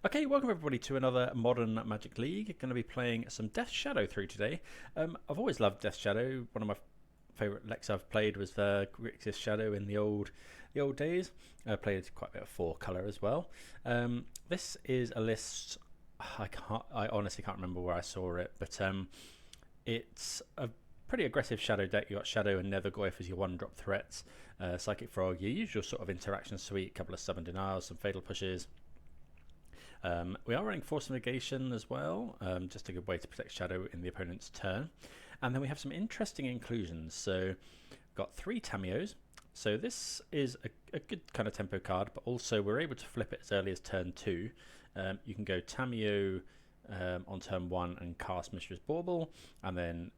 Okay, welcome everybody to another Modern Magic League. Going to be playing some Death Shadow through today. I've always loved Death Shadow. One of my favourite decks I've played was Grixis Shadow in the old days. I played quite a bit of 4-colour as well. This is a list. I honestly can't remember where I saw it, but it's a pretty aggressive Shadow deck. You got Shadow and Nethergoyf as your 1-drop threats. Psychic Frog, your usual sort of interaction suite. A couple of Summon Denials, some Fatal Pushes. We are running Force of Negation as well, just a good way to protect Shadow in the opponent's turn. And then we have some interesting inclusions. So we've got 3 Tamiyos. So this is a good kind of tempo card, but also we're able to flip it as early as turn 2. You can go Tamiyo on turn 1 and cast Mishra's Bauble, and then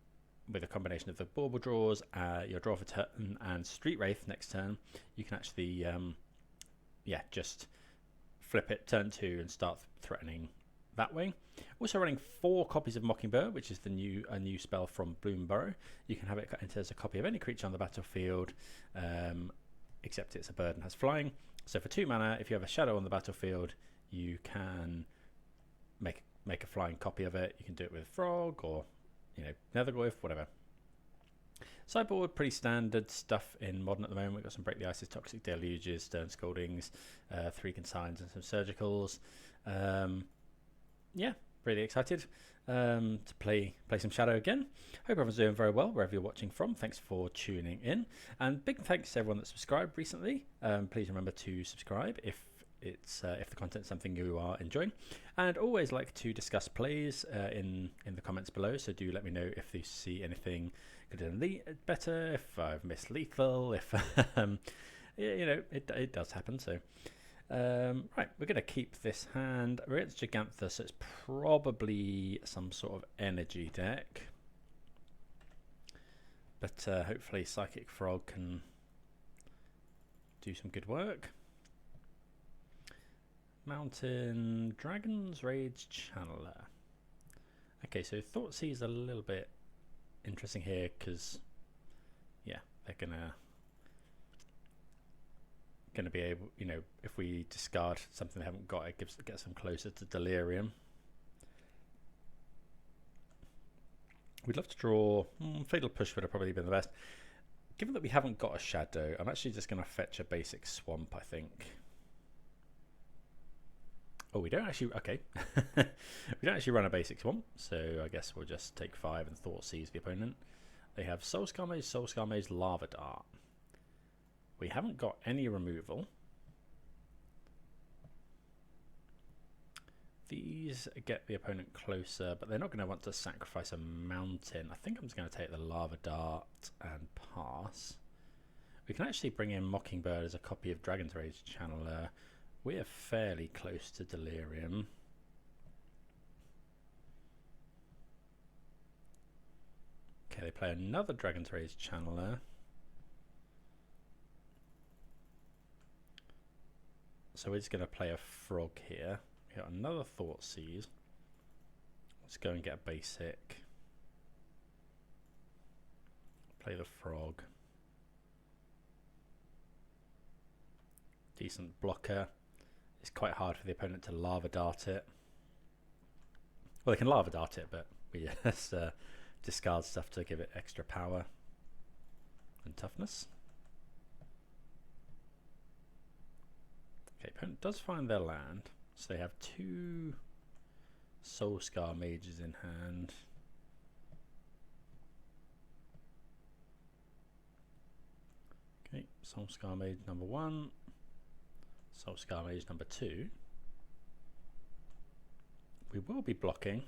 with a combination of the Bauble draws, your draw for turn, and Street Wraith next turn, you can actually just flip it turn 2 and start threatening that way. Also running 4 copies of Mockingbird, which is a new spell from Bloomburrow. You can have it enter as a copy of any creature on the battlefield, except it's a bird and has flying. So for 2 mana, if you have a shadow on the battlefield, you can make a flying copy of it. You can do it with Frog or Nethergoyf, whatever. Sideboard, pretty standard stuff in Modern at the moment. We've got some Break the Ices, Toxic Deluges, Stern Scoldings, 3 Consigns and some Surgicals. Really excited to play some Shadow again. Hope everyone's doing very well wherever you're watching from. Thanks for tuning in. And big thanks to everyone that subscribed recently. Please remember to subscribe if the content's something you are enjoying, and always like to discuss plays in the comments below. So do let me know if you see anything could have done better, if I've missed lethal, if it does happen. So right, we're going to keep this hand. We're against Gigantha, so it's probably some sort of energy deck, but hopefully Psychic Frog can do some good work. Mountain Dragon's Rage Channeler. Okay, so Thoughtseize a little bit interesting here because, they're gonna be able, if we discard something they haven't got, it gets them closer to Delirium. We'd love to draw Fatal Push would have probably been the best. Given that we haven't got a Shadow, I'm actually just going to fetch a basic Swamp, I think. Oh, we don't actually. Okay, we don't actually run a basic Swamp, so I guess we'll just take 5 and Thoughtseize the opponent. They have Soulscar Mage, Lava Dart. We haven't got any removal. These get the opponent closer, but they're not going to want to sacrifice a mountain. I think I'm just going to take the Lava Dart and pass. We can actually bring in Mockingbird as a copy of Dragon's Rage Channeler. We're fairly close to Delirium. Okay, they play another Dragon's Rage Channeler. So we're just going to play a Frog here. We got another Thoughtseize. Let's go and get a basic. Play the Frog. Decent blocker. It's quite hard for the opponent to Lava Dart it. Well, they can Lava Dart it, but we just discard stuff to give it extra power and toughness. Okay, opponent does find their land, so they have 2 Soulscar Mages in hand. Okay, Soulscar Mage number 1. Soulscar Mage number 2. We will be blocking.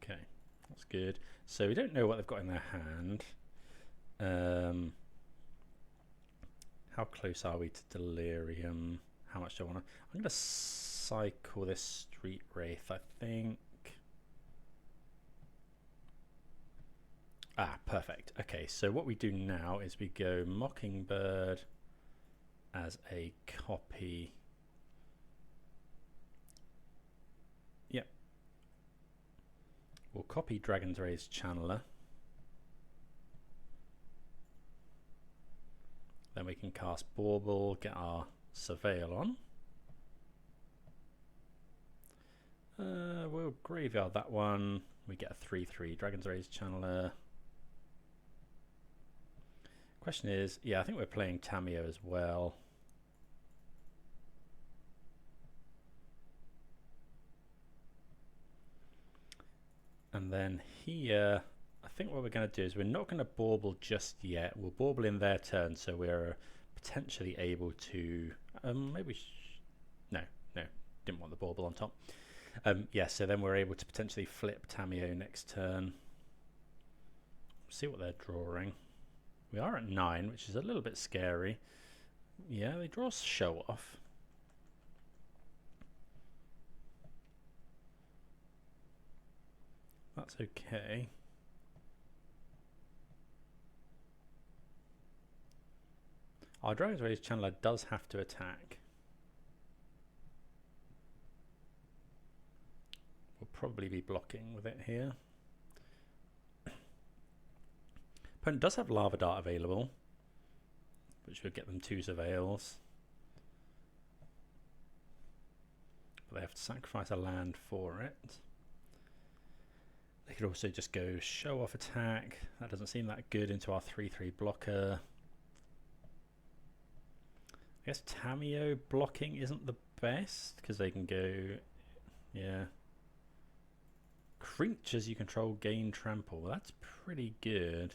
Okay, that's good. So we don't know what they've got in their hand. How close are we to Delirium? How much do I want to... I'm going to cycle this Street Wraith, I think. Ah, perfect. Okay, so what we do now is we go Mockingbird as a copy. Yep. We'll copy Dragon's Rage Channeler. Then we can cast Bauble, get our Surveil on. graveyard that one. We get a 3/3 Dragon's Rage Channeler. Question is, yeah, I think we're playing Tamiyo as well. And then here, I think what we're going to do is we're not going to bauble just yet. We'll bauble in their turn, so we're potentially able to... maybe... No, didn't want the bauble on top. Yeah, so then we're able to potentially flip Tamiyo next turn. See what they're drawing. We are at 9, which is a little bit scary. Yeah, they draw Show Off. That's okay. Our Dragon's Rage Channeler does have to attack. We'll probably be blocking with it here. Opponent does have Lava Dart available, which would get them 2 Surveils. But they have to sacrifice a land for it. They could also just go Show Off attack. That doesn't seem that good into our 3/3 blocker. I guess Tamiyo blocking isn't the best because they can go, yeah. Creatures you control gain trample. Well, that's pretty good.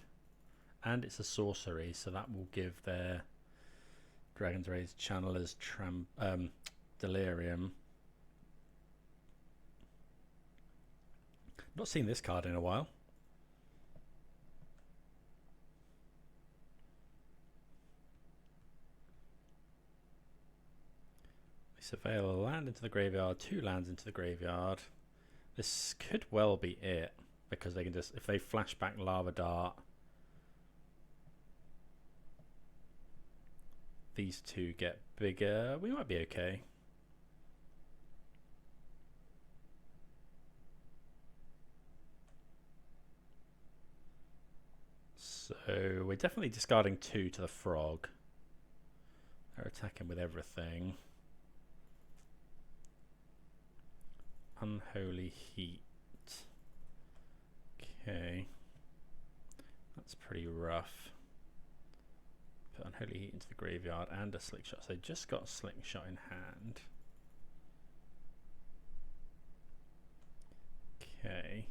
And it's a sorcery, so that will give their Dragon's Rage Channelers Delirium. Not seen this card in a while. We surveil a land into the graveyard, 2 lands into the graveyard. This could well be it, because they can just, if they flash back Lava Dart, these 2 get bigger. We might be okay. So we're definitely discarding 2 to the frog. They're attacking with everything. Unholy Heat. Okay. That's pretty rough. Put Unholy Heat into the graveyard and a Slickshot. So they just got a Slickshot in hand. Okay.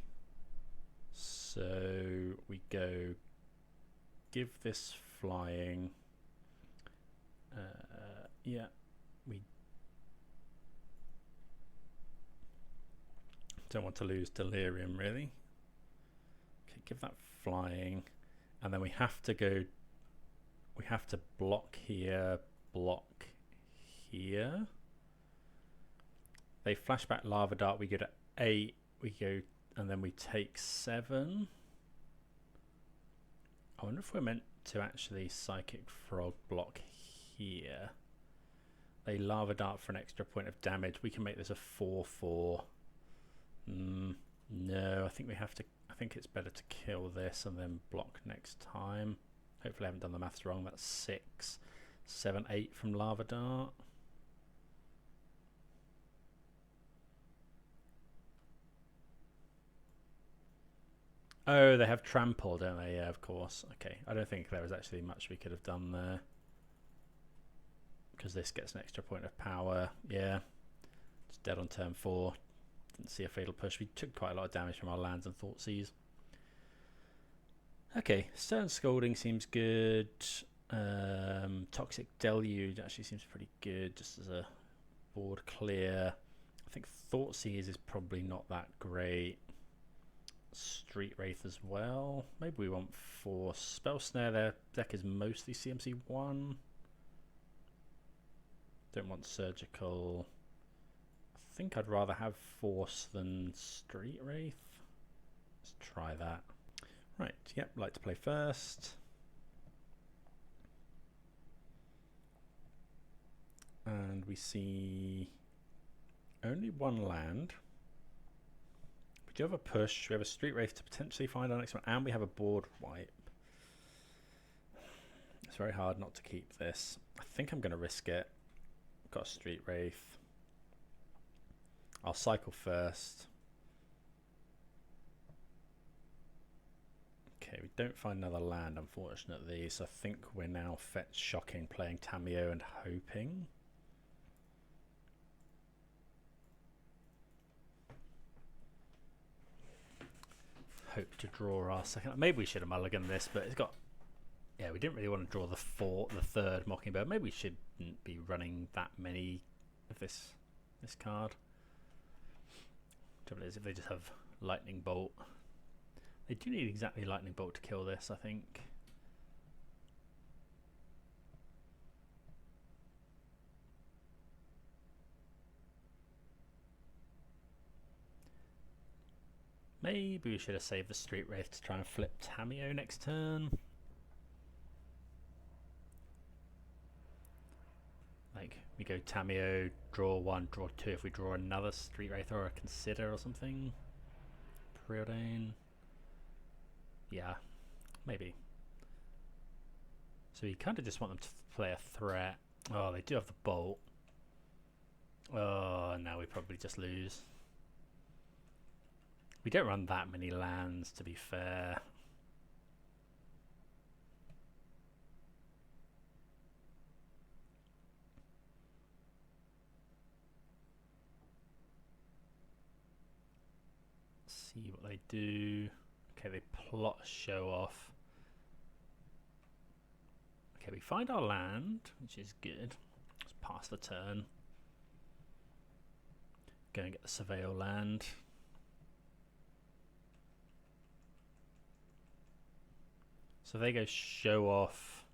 So we go give this flying. Yeah, we don't want to lose Delirium really. Okay, give that flying, and then we have to go. We have to block here, block here. They flash back Lava Dart. We go to 8. We go, and then we take 7. I wonder if we're meant to actually Psychic Frog block here. They Lava Dart for an extra point of damage. We can make this a 4/4. No, I think we have to. I think it's better to kill this and then block next time. Hopefully, I haven't done the maths wrong. That's 6, 7, 8 from Lava Dart. Oh, they have Trample, don't they? Yeah, of course. Okay, I don't think there was actually much we could have done there. Because this gets an extra point of power. Yeah, it's dead on turn 4. Didn't see a Fatal Push. We took quite a lot of damage from our lands and Thoughtseize. Okay, Stern Scolding seems good. Toxic Deluge actually seems pretty good, just as a board clear. I think Thoughtseize is probably not that great. Street Wraith as well. Maybe we want Force. Spell Snare, their deck is mostly CMC 1. Don't want Surgical. I think I'd rather have Force than Street Wraith. Let's try that. Right, yep, like to play first. And we see only 1 land. We do have a push. We have a Street Wraith to potentially find our next one, and we have a board wipe. It's very hard not to keep this. I think I'm going to risk it. Got a Street Wraith. I'll cycle first. Okay, we don't find another land, unfortunately, so I think we're now fetch shocking, playing Tamiyo and hoping. Hope to draw our second. Maybe we should have mulliganed this, but it's got. Yeah, we didn't really want to draw the third Mockingbird. Maybe we shouldn't be running that many of this card. Trouble is, if they just have Lightning Bolt, they do need exactly Lightning Bolt to kill this, I think. Maybe we should have saved the Street Wraith to try and flip Tamiyo next turn. Like, we go Tamiyo, draw 1, draw 2. If we draw another Street Wraith or a Consider or something. Preordain. Yeah, maybe. So you kind of just want them to play a threat. Oh, they do have the Bolt. Oh, now we probably just lose. We don't run that many lands, to be fair. See what they do. Okay, they plot a show off. Okay, we find our land, which is good. Let's pass the turn. Go and get the Surveil land. So they go show off.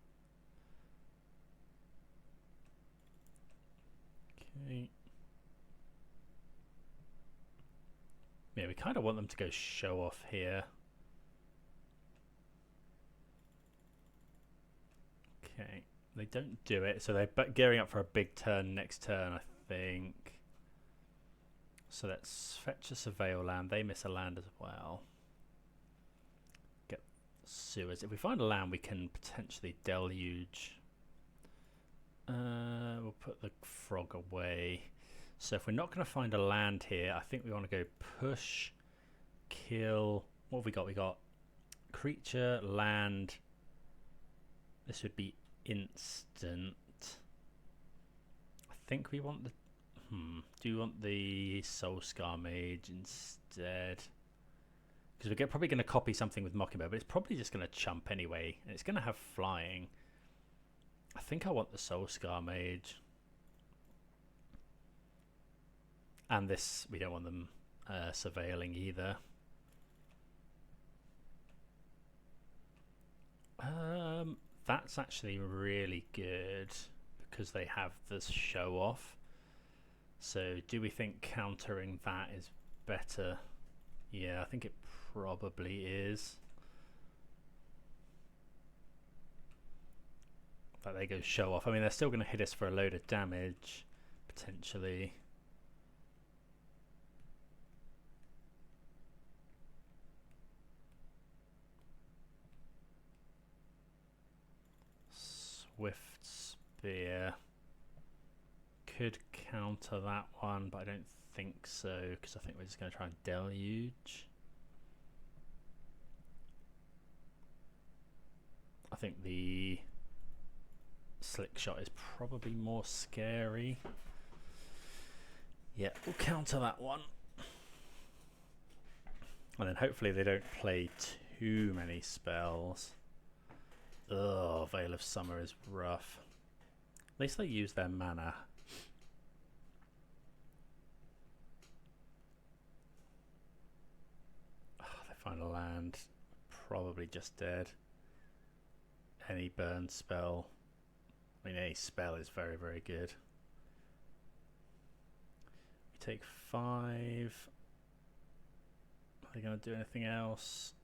Okay. Yeah, we kind of want them to go show off here. Okay, they don't do it, so they're gearing up for a big turn next turn, I think. So let's fetch a Surveil land. They miss a land as well. Get Sewers. If we find a land, we can potentially Deluge. We'll put the Frog away. So if we're not going to find a land here, I think we want to go push, kill. What have we got? We got creature, land. This would be instant. I think we want the... Do you want the Soulscar Mage instead? Because we're probably going to copy something with Mockingbird, but it's probably just going to chump anyway. And it's going to have flying. I think I want the Soulscar Mage. And this, we don't want them surveilling either. That's actually really good because they have this show off. So do we think countering that is better? Yeah, I think it probably is. But they go show off. I mean, they're still going to hit us for a load of damage, potentially. Swift Spear. Could counter that one, but I don't think so, because I think we're just going to try and Deluge. I think the Slick Shot is probably more scary. Yeah, we'll counter that one. And then hopefully they don't play too many spells. Ugh, Veil of Summer is rough. At least they use their mana. They find a land. Probably just dead. Any burn spell. I mean, any spell is very, very good. We take 5. Are they going to do anything else?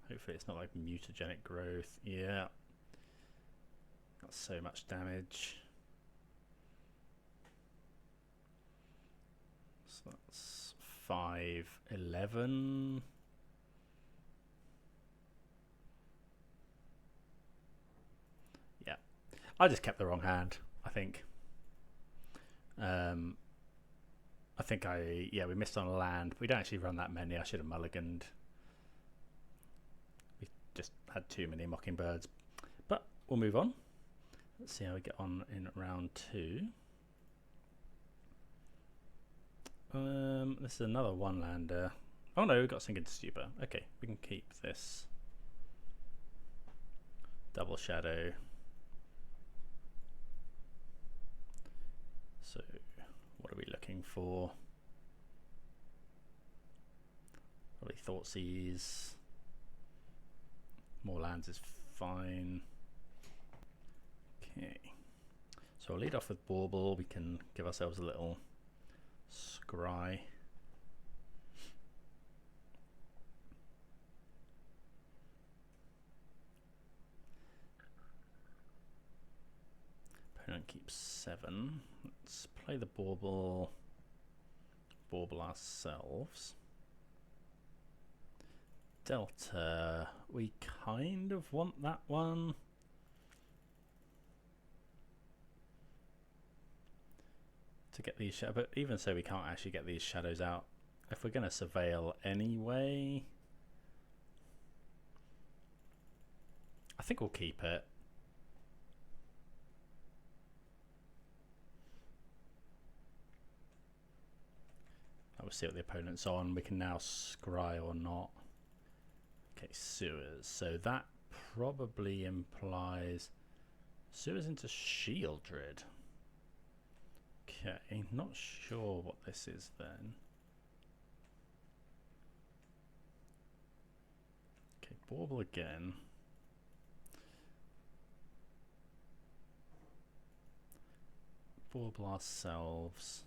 Hopefully it's not like mutagenic growth. Yeah. Not so much damage. So that's 5-11. Yeah. I just kept the wrong hand, I think. Yeah, we missed on a land. We don't actually run that many. I should have mulliganed. just had too many Mockingbirds. But we'll move on. Let's see how we get on in round 2. This is another one-lander. Oh no, we've got Sink into Stupor. Okay, we can keep this. Double Shadow. So, what are we looking for? Probably Thoughtseize. More lands is fine. Okay. So I'll lead off with Bauble. We can give ourselves a little scry. Opponent keeps 7. Let's play the Bauble. Bauble ourselves. Delta. We kind of want that one. To get these shadows, but even so we can't actually get these shadows out if we're going to surveil anyway. I think we'll keep it. I will see what the opponent's on. We can now scry or not. Okay, Sewers. So that probably implies Sewers into Shieldred. Okay, not sure what this is then. Okay, Bauble again. Bauble ourselves.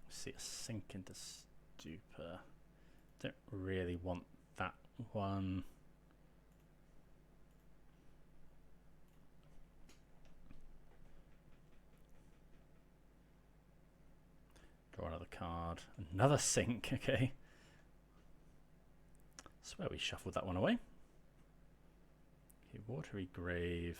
See a Sink into Stupor. Don't really want that one. Draw another card. Another Sink, okay. Swear we shuffled that one away. Okay, Watery Grave.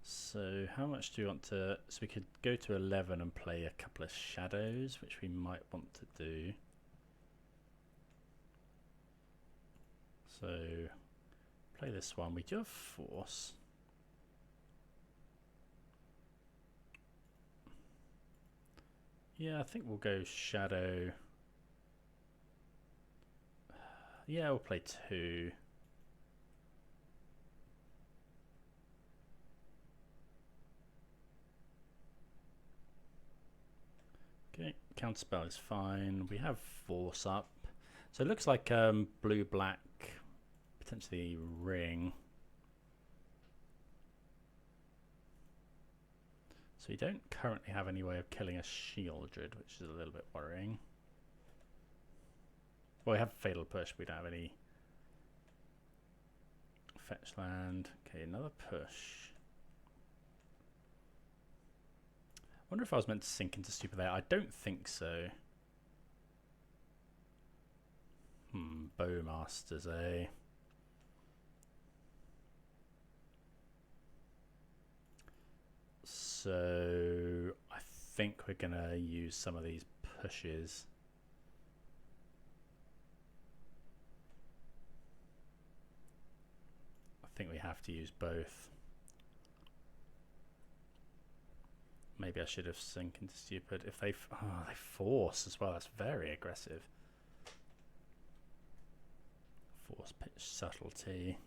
So how much do you want to... So we could go to 11 and play a couple of shadows, which we might want to do. So play this one. We do have Force. Yeah, I think we'll go Shadow. Yeah, we'll play 2. Okay, counterspell is fine. We have Force up. So it looks like blue, black, potentially Ring. So we don't currently have any way of killing a Shieldred, which is a little bit worrying. Well, we have Fatal Push, we don't have any fetch land. Okay, another push. I wonder if I was meant to Sink into Stupor there. I don't think so. Bowmasters, eh? So I think we're going to use some of these pushes. I think we have to use both. Maybe I should have Sink into Stupid. If they they Force as well, that's very aggressive. Force pitch subtlety.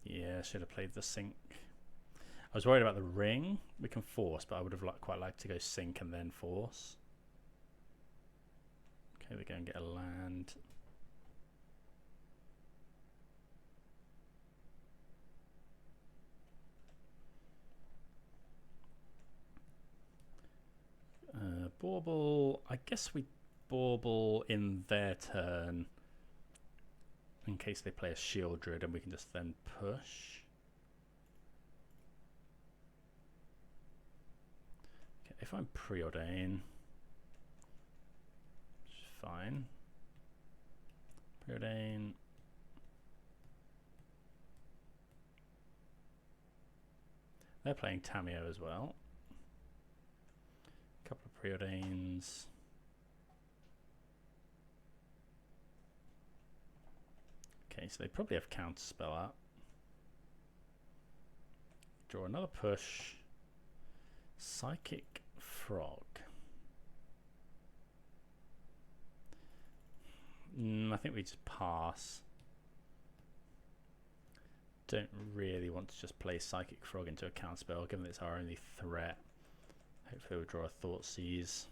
Yeah, should have played the Sink. I was worried about the Ring. We can Force, but I would have quite liked to go Sink and then Force. Okay, we go and get a land. Bauble. I guess we Bauble in their turn in case they play a Shieldred, and we can just then push. Okay, if I'm Preordain, which is fine. Preordain. They're playing Tamiyo as well. Couple of Preordains. Okay, so they probably have counterspell up. Draw another push. Psychic Frog. I think we just pass. Don't really want to just play Psychic Frog into a counterspell, given that it's our only threat. Hopefully we'll draw a Thoughtseize.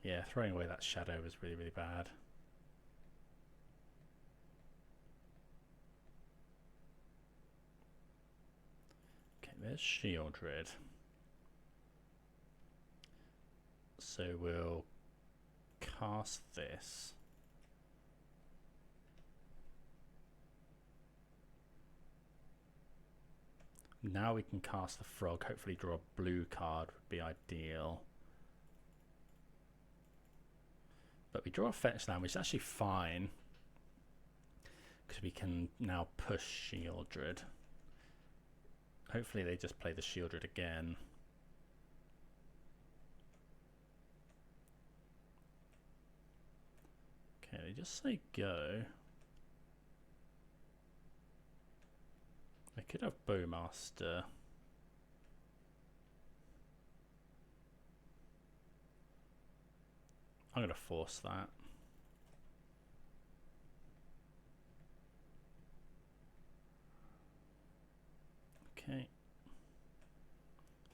Yeah, throwing away that shadow was really, really bad. Okay, there's Shieldred. So we'll cast this. Now we can cast the frog. Hopefully draw a blue card would be ideal. But we draw a fetch land, which is actually fine. Because we can now push Shieldred. Hopefully they just play the Shieldred again. Okay, they just say go. They could have Bowmaster. I'm going to force that. Okay.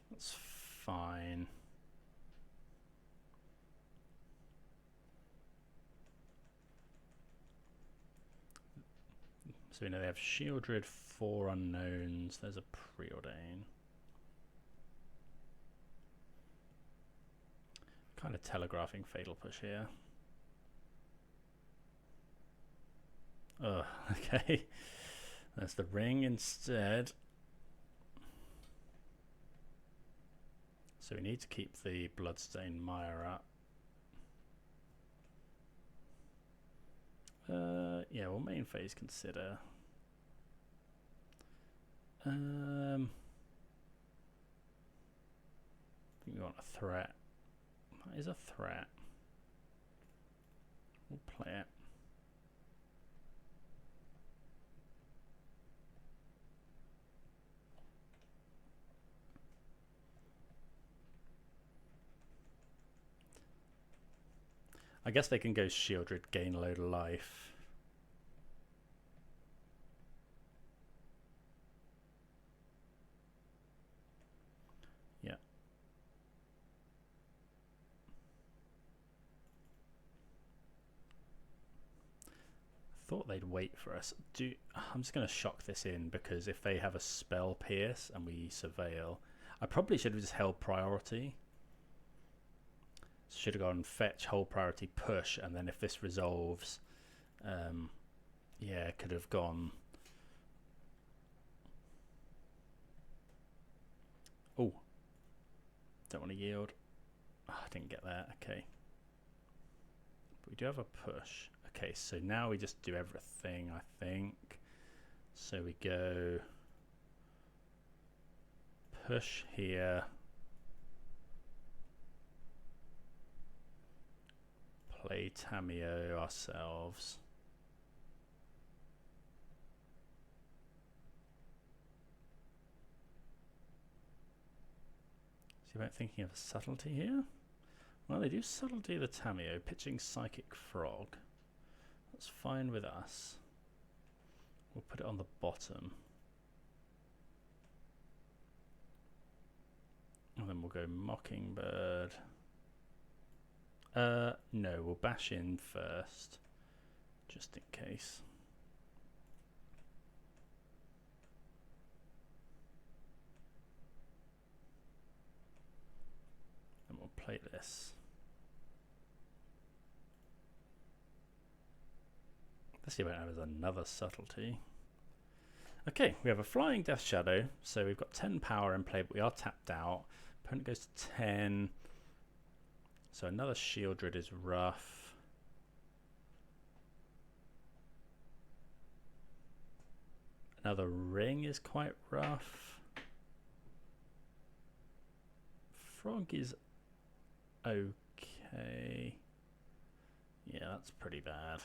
That's fine. So we know they have Shieldred, 4 unknowns. There's a Preordain. Kind of telegraphing Fatal Push here. Oh, okay. There's the ring instead. So we need to keep the Bloodstained Mire up. Yeah, we'll main phase consider. I think we want a threat. That is a threat. We'll play it. I guess they can go Shieldred, gain a load of life. Yeah. Thought they'd wait for us. I'm just going to shock this in, because if they have a Spell Pierce and we Surveil, I probably should have just held priority. Should have gone fetch, hold priority, push, and then if this resolves, yeah, could have gone. Oh, don't want to yield. Oh, I didn't get that. Okay, but we do have a push. Okay, so now we just do everything, I think. So we go push here. Play Tamiyo ourselves. See about thinking of a subtlety here? Well, they do subtlety the Tamiyo, pitching Psychic Frog. That's fine with us. We'll put it on the bottom. And then we'll go Mockingbird. No, we'll bash in first, just in case. And we'll play this. Let's see if it has another subtlety. Okay, we have a Flying Death Shadow, so we've got 10 power in play, but we are tapped out. Opponent goes to 10. So another Shieldred is rough. Another ring is quite rough. Frog is okay. Yeah, that's pretty bad.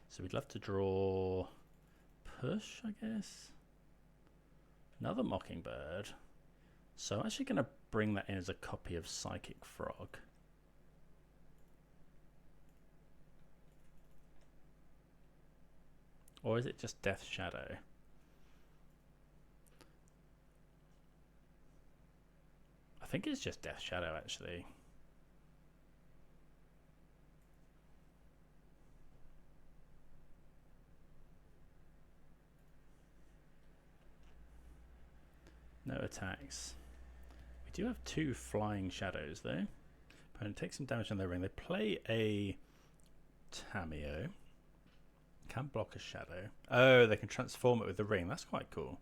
So we'd love to draw push, I guess. Another Mockingbird. So I'm actually going to bring that in as a copy of Psychic Frog. Or is it just Death Shadow? I think it's just Death Shadow, actually. No attacks. We do have 2 flying shadows, though. Opponent takes some damage on their ring. They play a Tamiyo. Can block a shadow. Oh, they can transform it with the ring. That's quite cool.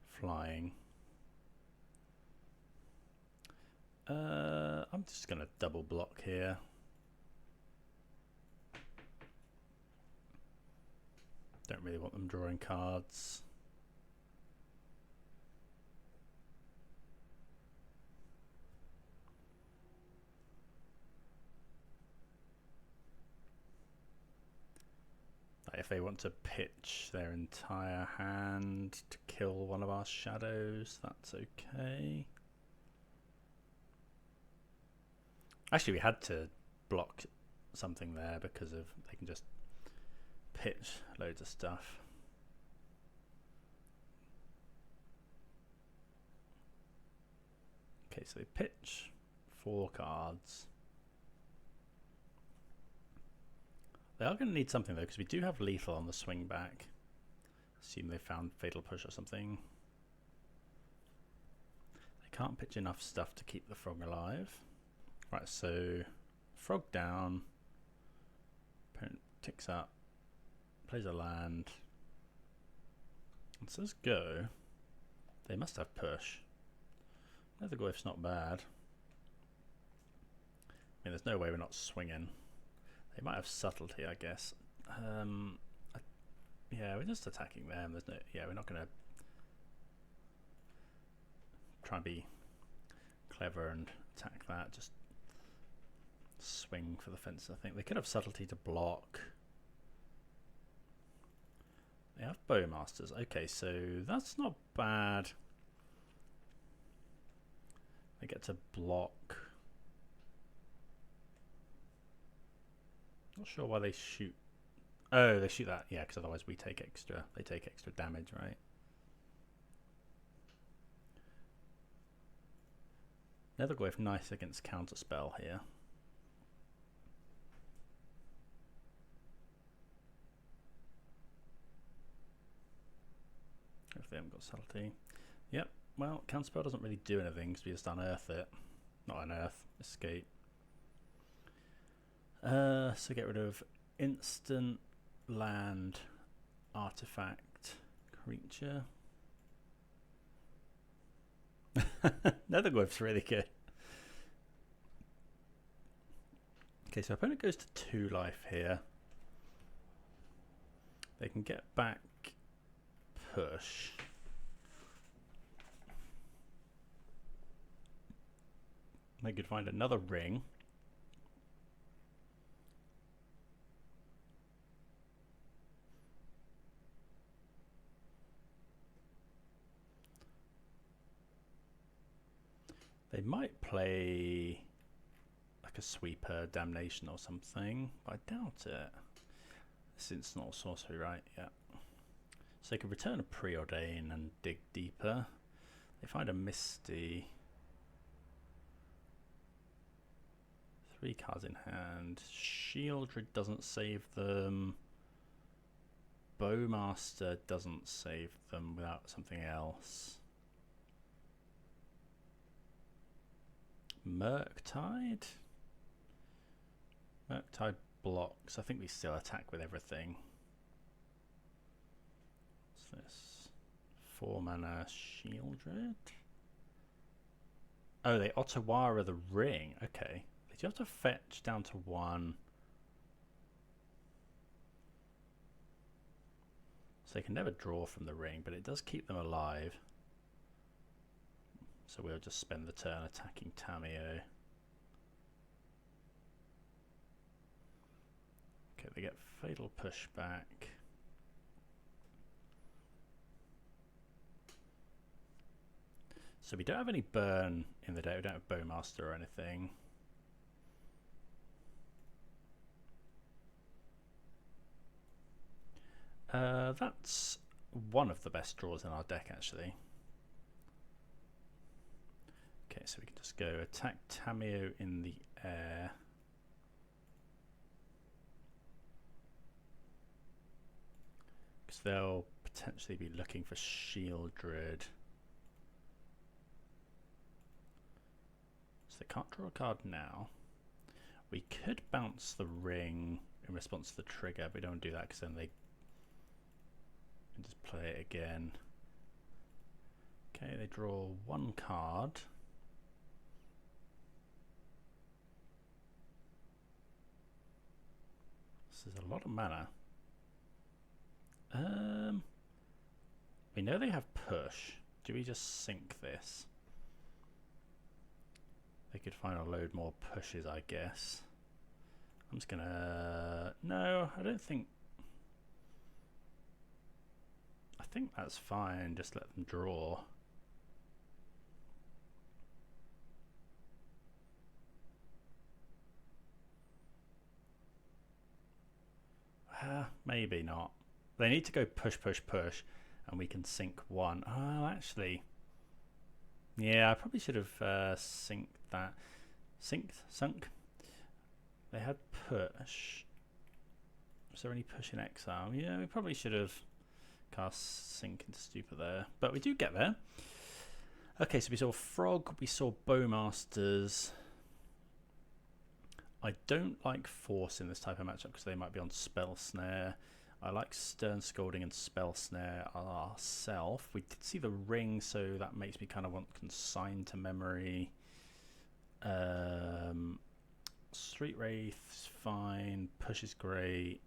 Flying. I'm just going to double block here. Don't really want them drawing cards. Like if they want to pitch their entire hand to kill one of our shadows, that's okay. Actually, we had to block something there because of they can just pitch loads of stuff. Okay, so they pitch 4 cards. They are going to need something though, because we do have lethal on the swing back. Assume they found Fatal Push or something. They can't pitch enough stuff to keep the frog alive. Right, so frog down. Opponent ticks up. Plays a land. It says go. They must have push. Nethergoyf's not bad. I mean, there's no way we're not swinging. They might have subtlety, I guess. Yeah, we're just attacking them. There's no. Yeah, we're not going to try and be clever and attack that. Just swing for the fence. I think they could have subtlety to block. They have Bowmasters. Okay, so that's not bad. They get to block. Not sure why they shoot. Oh, they shoot that. Yeah, because otherwise we take extra. They take extra damage, right? Nethergoyf nice against counterspell here. If they haven't got subtlety. Yep, well, counterspell doesn't really do anything because we just unearth it. Not unearth, escape. So get rid of instant land artifact creature. Nethergoyf's really good. Okay, so opponent goes to 2 life here. They can get back push. They could find another ring. They might play like a sweeper damnation or something, but I doubt it. This is not sorcery, right? Yeah. So they could return a Preordain and dig deeper. They find a Misty. 3 cards in hand. Shieldred doesn't save them. Bowmaster doesn't save them without something else. Murktide? Murktide blocks. I think we still attack with everything. What's this? 4 mana Shieldred? Oh, they Otawara the ring. Okay. Did you have to fetch down to 1? So they can never draw from the ring, but it does keep them alive. So we'll just spend the turn attacking Tamiyo. Okay, they get Fatal Pushback. So we don't have any burn in the deck, we don't have Bowmaster or anything. That's one of the best draws in our deck, actually. Okay, so we can just go attack Tamiyo in the air. Because they'll potentially be looking for Shieldred. So they can't draw a card now. We could bounce the ring in response to the trigger, but we don't do that because then they can just play it again. Okay, they draw one card. This is a lot of mana. We know they have push. Do we just sink this? They could find a load more pushes, I guess. I'm just gonna... No, I don't think... I think that's fine. Just let them draw. Maybe not. They need to go push, push, push, and we can sink one. Oh, actually, yeah, I probably should have synced that. Sunk. They had push. Was there any push in exile? Yeah, we probably should have cast Sink into Stupor there, but we do get there. Okay, so we saw Frog, we saw Bowmasters. I don't like Force in this type of matchup because they might be on Spell Snare. I like Stern Scolding and Spell Snare ourselves. We did see the ring, so that makes me kind of want Consign to memory. Street Wraith is fine. Push is great.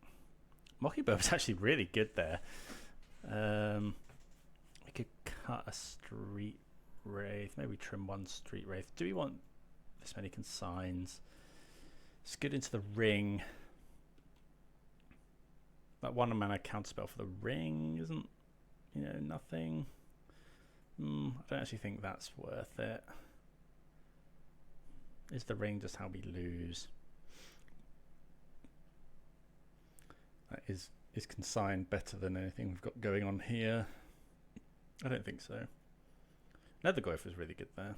Mockingbird was actually really good there. We could cut a Street Wraith. Maybe trim one Street Wraith. Do we want this many Consigns? It's good into the ring. That 1 mana counterspell for the ring isn't, you know, nothing. I don't actually think that's worth it. Is the ring just how we lose? That is Consign better than anything we've got going on here? I don't think so. Nethergoyf was really good there.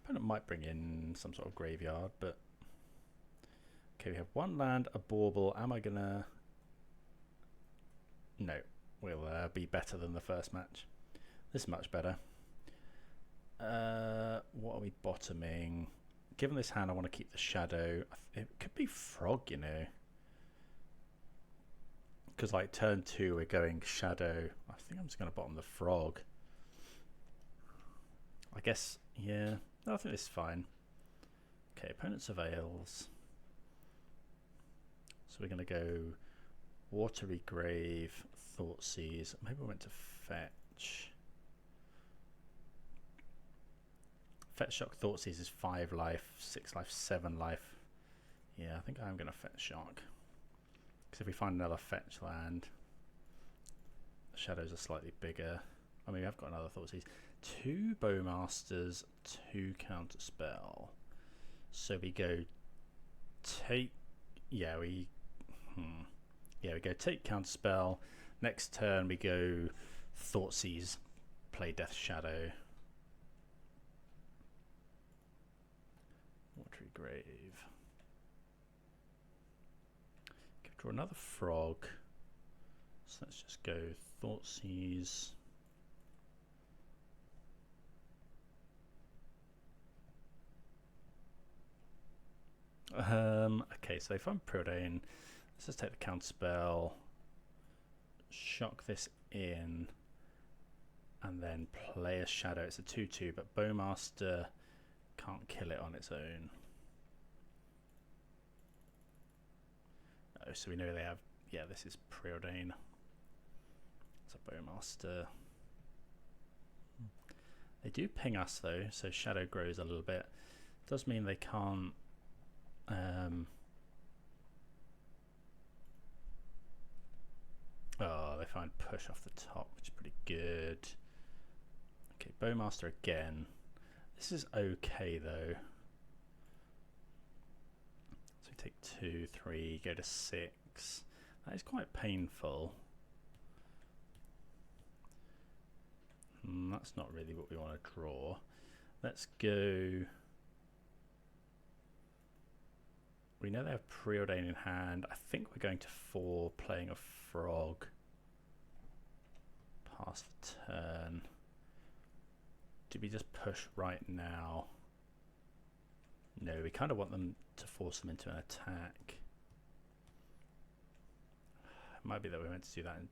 Opponent might bring in some sort of graveyard, but okay, we have one land, a Bauble. Am I gonna? No, we'll be better than the first match. This is much better. What are we bottoming? Given this hand, I want to keep the Shadow. It could be Frog, you know, because like turn 2 we're going Shadow. I think I'm just going to bottom the Frog. I guess, yeah. No, I think this is fine. Okay, opponent surveils. So we're going to go Watery Grave, Thoughtseize. Maybe we went to fetch. Fetch Shock Thoughtseize is 5 life, 6 life, 7 life. Yeah, I think I'm going to Fetch Shock. Because if we find another fetch land, the shadows are slightly bigger. I mean, we have got another Thoughtseize. 2 Bowmasters, 2 Counterspell. So we go take... Yeah, we go take Counterspell. Next turn we go Thoughtseize, play Death Shadow. Watery Grave. Okay, draw another Frog. So let's just go Thoughtseize. Okay, so if I'm Preordain, let's just take the Counterspell, shock this in, and then play a Shadow. It's a 2/2, but Bowmaster can't kill it on its own. Oh, so we know they have, yeah, this is Preordain. It's a Bowmaster. They do ping us though, so Shadow grows a little bit. Does mean they can't oh, they find push off the top, which is pretty good. Okay, Bowmaster again. This is okay though. So we take 2, 3, go to 6. That is quite painful. That's not really what we want to draw. Let's go. We know they have Preordain in hand. I think we're going to 4, playing a frog. Pass the turn. Do we just push right now? No, we kind of want them to force them into an attack. It might be that we meant to do that in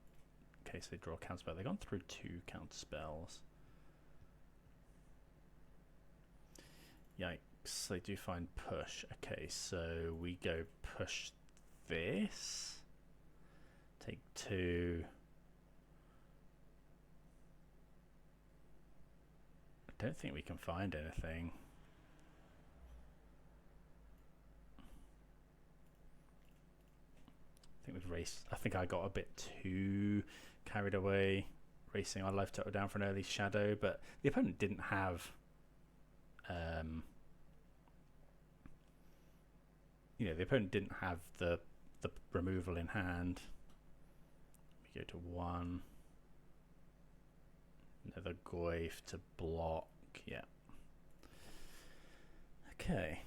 case they draw a counterspell. They've gone through 2 counterspells. Yikes, they do find push. Okay, so we go push this. Take 2. I don't think we can find anything. I think we've raced. I think I got a bit too carried away racing our life total down for an early shadow, but the opponent didn't have the opponent didn't have the removal in hand. We go to 1. Nethergoyf to block. Yeah. Okay.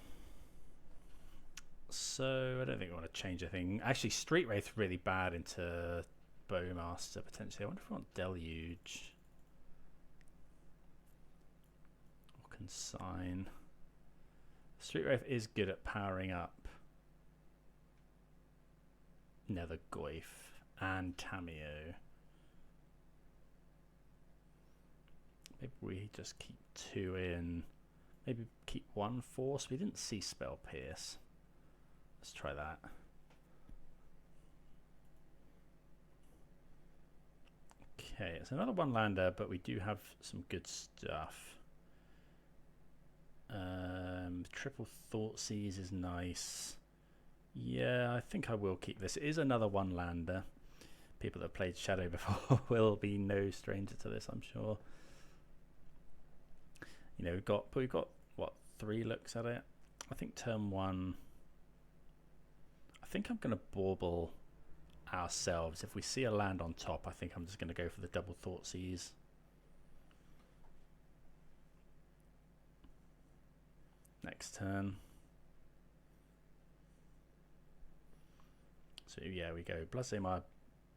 So I don't think we want to change anything. Actually, Street Wraith really bad into Bowmaster potentially. I wonder if we want Deluge or Consign. Street Wraith is good at powering up Nethergoyf and Tamiyo. Maybe we just keep 2 in. Maybe keep 1 Force. We didn't see Spell Pierce. Let's try that. Okay, it's another 1-lander, but we do have some good stuff. Triple Thoughtseize is nice. Yeah, I think I will keep this. It is another 1-lander. People that have played Shadow before will be no stranger to this, I'm sure. You know, we've got what, 3 looks at it. I think turn 1. I think I'm going to Bauble ourselves. If we see a land on top, I think I'm just going to go for the double Thoughtseize. Next turn. So yeah, we go Bloodstained Mire,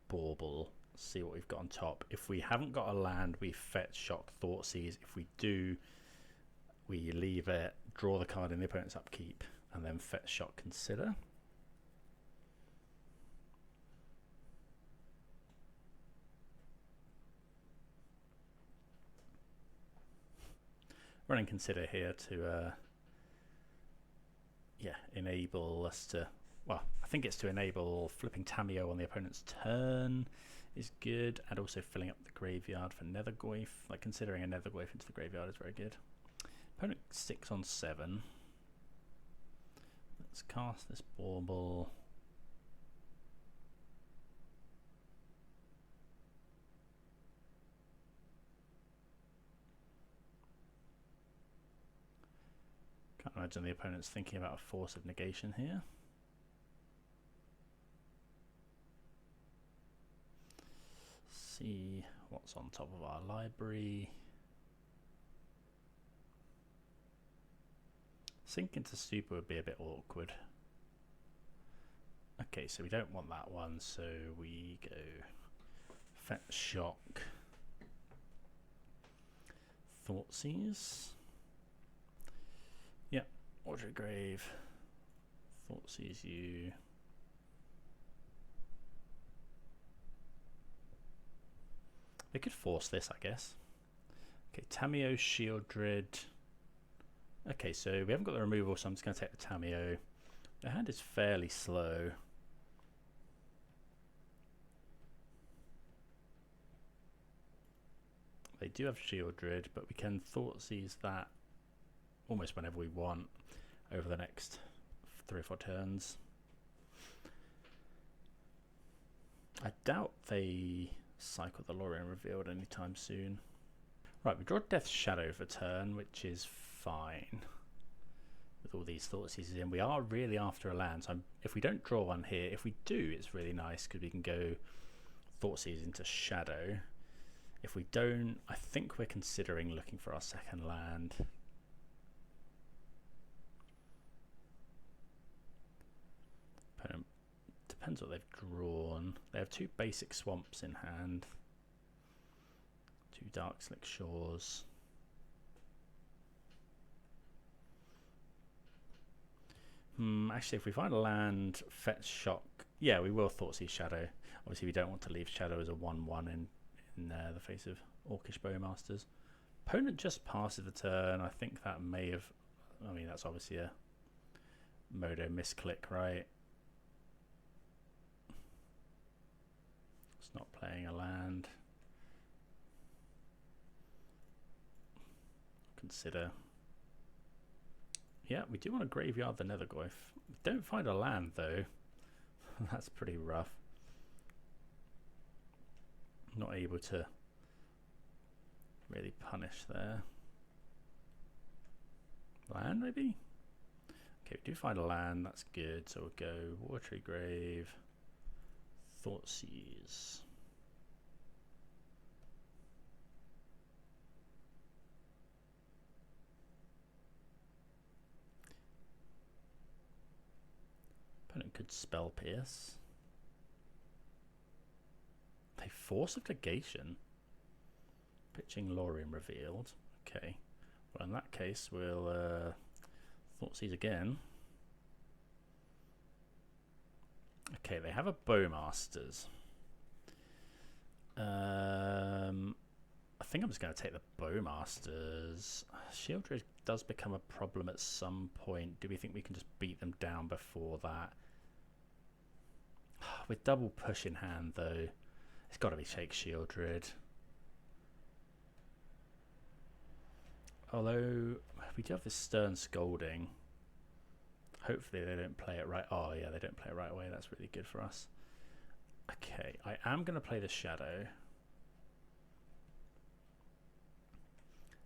Bauble, see what we've got on top. If we haven't got a land, we fetch, shock, Thoughtseize. If we do, we leave it, draw the card in the opponent's upkeep, and then fetch, shock, consider. Running consider here to enable us to, well, I think it's to enable flipping Tamiyo on the opponent's turn is good, and also filling up the graveyard for Nethergoyf. Like, considering a Nethergoyf into the graveyard is very good. Opponent 6 on 7. Let's cast this Bauble. Can't imagine the opponent's thinking about a Force of Negation here. See what's on top of our library. Sink into Stupor would be a bit awkward. Okay, so we don't want that one, so we go Fetch, Shock, Thoughtseize. Yeah, Watery Grave, Thoughtseize you. They could force this, I guess. Okay, Tamiyo, Shieldred. Okay, so we haven't got the removal, so I'm just going to take the Tamiyo. The hand is fairly slow. They do have Shieldred, but we can Thoughtseize that almost whenever we want over the next 3 or 4 turns. I doubt they cycle the Lorien Revealed anytime soon. Right, we draw Death Shadow for turn, which is fine. With all these Thoughtseizes in, we are really after a land. So if we don't draw one here, if we do, it's really nice because we can go Thoughtseize into Shadow. If we don't, I think we're considering looking for our second land. Depends what they've drawn. They have 2 basic swamps in hand. 2 Dark Slick Shores. Actually, if we find a land, fetch shock. Yeah, we will Thoughtseize Shadow. Obviously, we don't want to leave Shadow as a 1/1 in the face of Orcish Bowmasters. Opponent just passes the turn. I think that may have. I mean, that's obviously a Modo misclick, right? It's not playing a land. Consider. Yeah, we do want to graveyard the Nethergoyf. We don't find a land though. That's pretty rough. Not able to really punish there. Land maybe? Okay, we do find a land, that's good. So we'll go Watery Grave, Thoughtseize. Opponent could Spell Pierce. A Force of Negation. Pitching Lorien Revealed. Okay. Well, in that case, we'll Thoughtseize again. Okay, they have a Bowmasters. I think I'm just going to take the Bowmasters. Shieldred does become a problem at some point. Do we think we can just beat them down before that? With double push in hand, though, it's got to be Shake Shieldred. Although we do have this Stern Scolding. Hopefully they don't play it right. Oh yeah, they don't play it right away. That's really good for us. Okay, I am going to play the Shadow.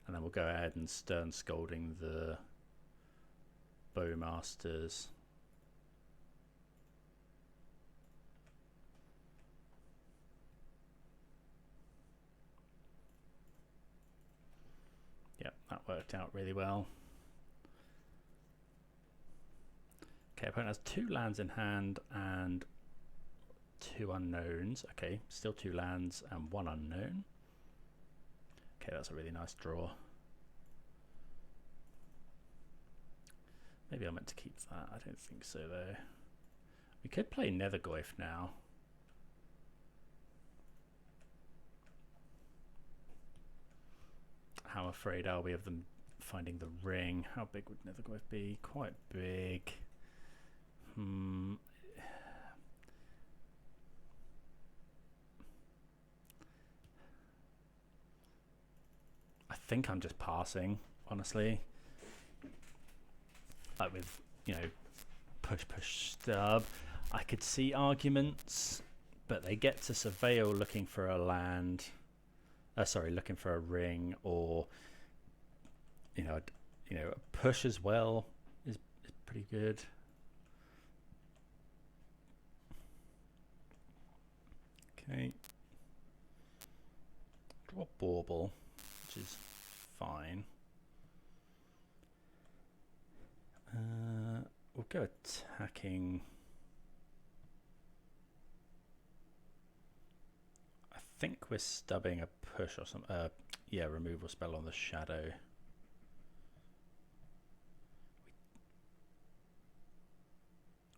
And then we'll go ahead and Stern Scolding the Bowmasters. Yep, that worked out really well. Okay, opponent has 2 lands in hand and 2 unknowns. Okay, still 2 lands and 1 unknown. Okay, that's a really nice draw. Maybe I meant to keep that. I don't think so though. We could play Nethergoyf now. How afraid are we of them finding the ring? How big would Nethergoyf be? Quite big. I think I'm just passing, honestly. Like with, you know, push, stub. I could see arguments, but they get to Surveil looking for a land. Sorry, looking for a ring, or you know, a push as well is pretty good. Okay, draw Bauble, which is fine. We'll go attacking. I think we're stubbing a push or some. Yeah, removal spell on the Shadow.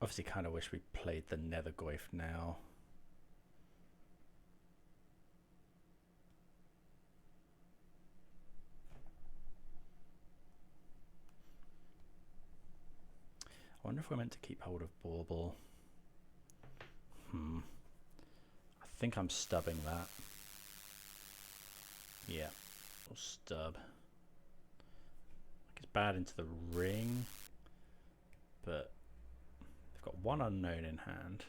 Obviously, kind of wish we played the Nethergoyf now. I wonder if we're meant to keep hold of Bauble. I think I'm stubbing that. Yeah, Draw stub. Like it's bad into the ring, but they've got one unknown in hand.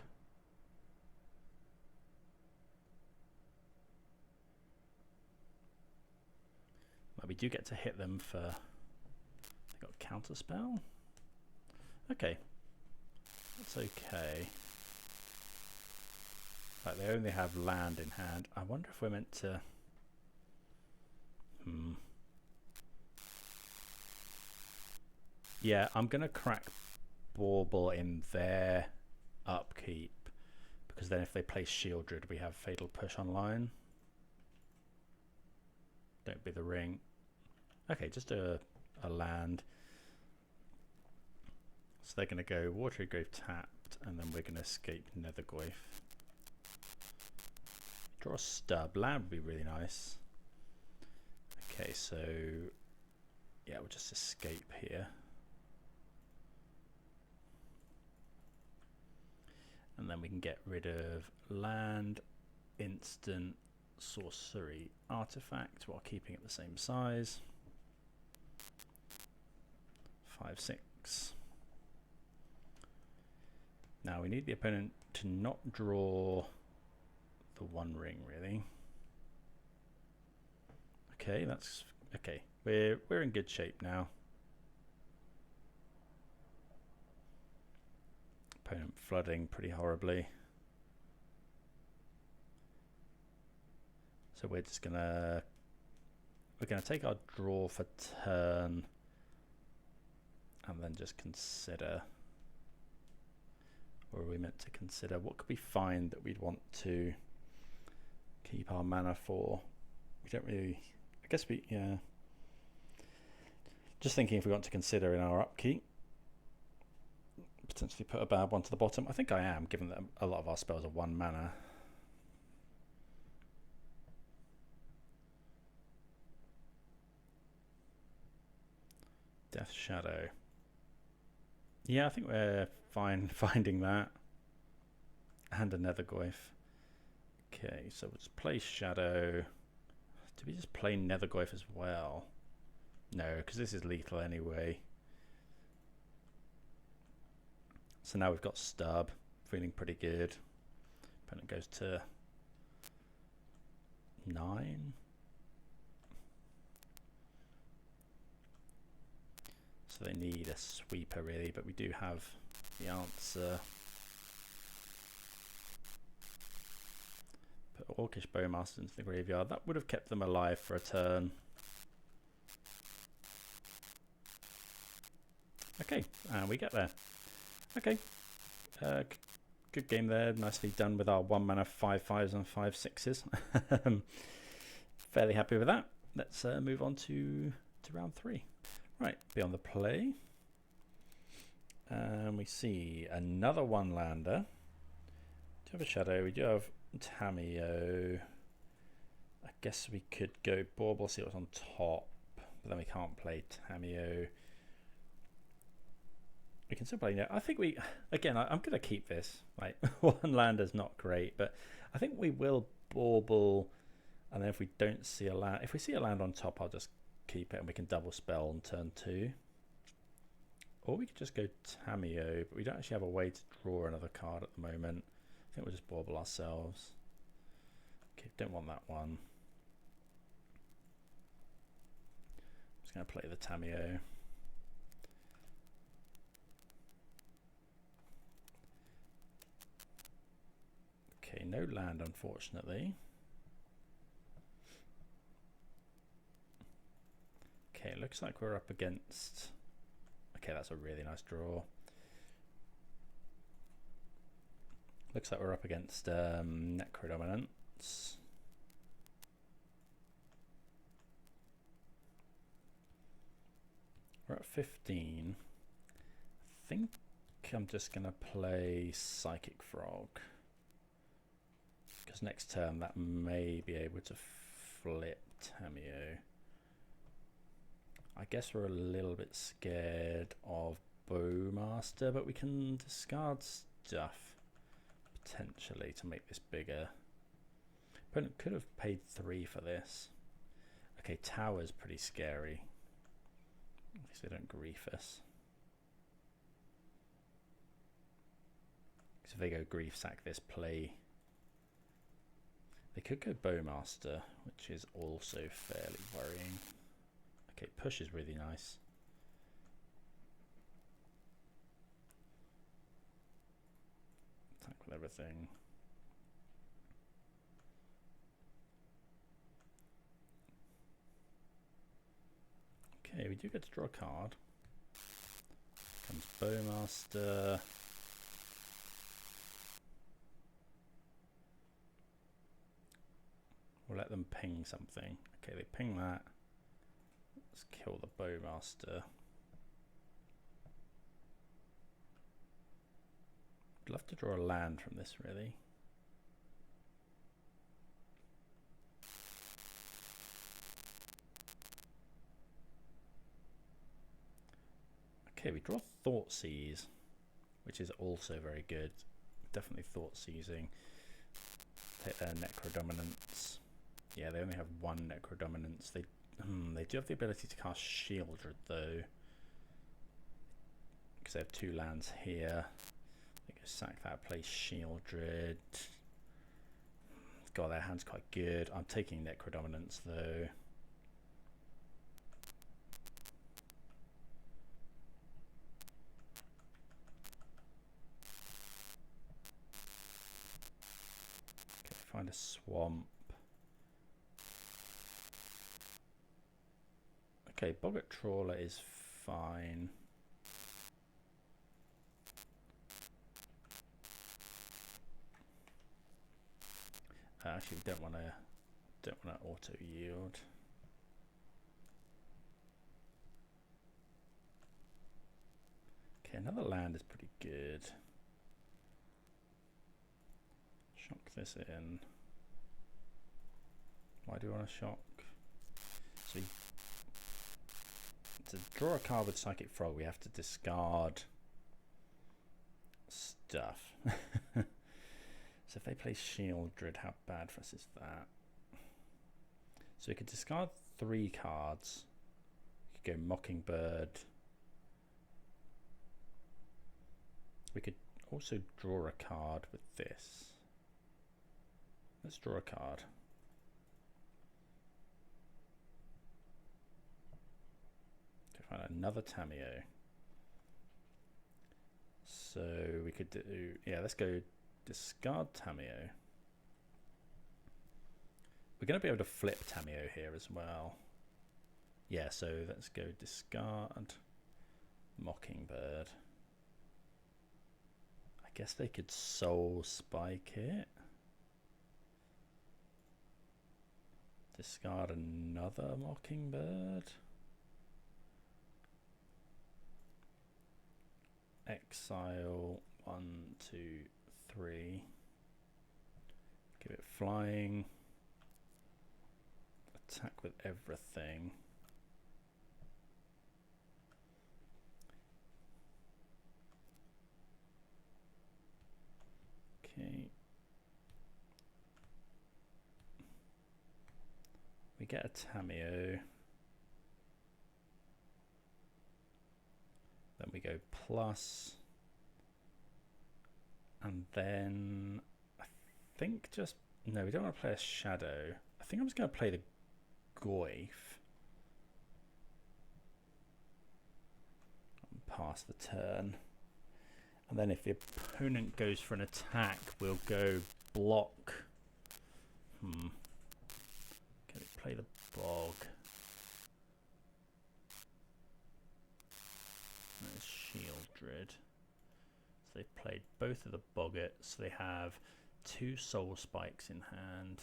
But we do get to hit them for. They got counter spell. Okay, that's okay. Like they only have land in hand. I wonder if we're meant to. Yeah, I'm gonna crack Bauble in their upkeep because then if they play Shieldred, we have Fatal Push online. Don't be the ring. Okay, just a land. So they're gonna go Watery Grave tapped, and then we're gonna escape Nethergoyf. Draw a stub. Land would be really nice. Okay, so yeah, we'll just escape here. And then we can get rid of land, instant, sorcery, artifact while keeping it the same size. 5/6. Now we need the opponent to not draw the one ring really. Okay, that's okay. We're in good shape now. Opponent flooding pretty horribly. So we're gonna take our draw for turn and then just consider, or are we meant to consider what could we find that we'd want to keep our mana for? We don't really, I guess we, yeah. Just thinking if we want to consider in our upkeep, potentially put a bad one to the bottom. I think I am, given that a lot of our spells are 1 mana. Death Shadow. Yeah, I think we're fine finding that. And a Nethergoyf. Okay, so we'll just play Shadow. Do we just play Nethergoyf as well? No, because this is lethal anyway. So now we've got stub, feeling pretty good. Opponent goes to 9. So they need a sweeper really, but we do have the answer. Put Orcish Bowmaster into the graveyard. That would have kept them alive for a turn. Okay, and we get there. Okay, good game there. Nicely done with our 1 mana 5/5s and 5/6s. Fairly happy with that. Let's move on to round 3. Right, beyond the play. We see another 1-lander. Do you have a shadow? We do have Tamiyo. I guess we could go Bauble, see what's on top, but then we can't play Tamiyo. We can still play. No, I think we, again, I'm going to keep this. Like 1-lander's not great, but I think we will Bauble, and then if we don't see a land, if we see a land on top, I'll just keep it, and we can double spell on turn 2. Or we could just go Tamiyo, but we don't actually have a way to draw another card at the moment. I think we'll just Bauble ourselves. Okay, don't want that one. I'm just going to play the Tamiyo. Okay, no land unfortunately. Okay, looks like we're up against... Okay, that's a really nice draw. Looks like we're up against Necro Dominance. We're at 15. I think I'm just going to play Psychic Frog, because next turn that may be able to flip Tamiyo. I guess we're a little bit scared of Bowmaster, but we can discard stuff potentially to make this bigger. Opponent could have paid 3 for this. Okay, tower's pretty scary. At least they don't grief us. Because if they go grief sack this play, they could go Bowmaster, which is also fairly worrying. Okay, push is really nice. Attack with everything. Okay, we do get to draw a card. Comes Bowmaster. We'll let them ping something. Okay, they ping that. Let's kill the Bowmaster. I'd love to draw a land from this, really. Okay, we draw Thoughtseize, which is also very good. Definitely Thoughtseizing. Take their Necro dominance. Yeah, they only have one Necro dominance. They do have the ability to cast Shieldred though, because they have two lands here. They go sack that, play Shieldred. God, their hand's quite good. I'm taking Necro dominance though. Okay, find a swamp. Okay, Boggart Trawler is fine. Actually, we don't want to auto yield. Okay, another land is pretty good. Shock this in. Why do I want to shock? So to draw a card with Psychic Frog, we have to discard stuff. So if they play Shieldred, how bad for us is that? So we could discard 3 cards. We could go Mockingbird. We could also draw a card with this. Let's draw a card. Find another Tamiyo. So we could do, yeah, let's go discard Tamiyo. We're going to be able to flip Tamiyo here as well. Yeah, so let's go discard Mockingbird. I guess they could Soul Spike it. Discard another Mockingbird. Exile 1, 2, 3. Give it flying. Attack with everything. Okay. We get a Tamiyo. Then we go plus, and then I think just, no, we don't want to play a shadow. I think I'm just going to play the Goyf. And pass the turn. And then if the opponent goes for an attack, we'll go block. Can we play the Bog? There's Shieldred. So they've played both of the Boggarts. They have 2 Soul Spikes in hand.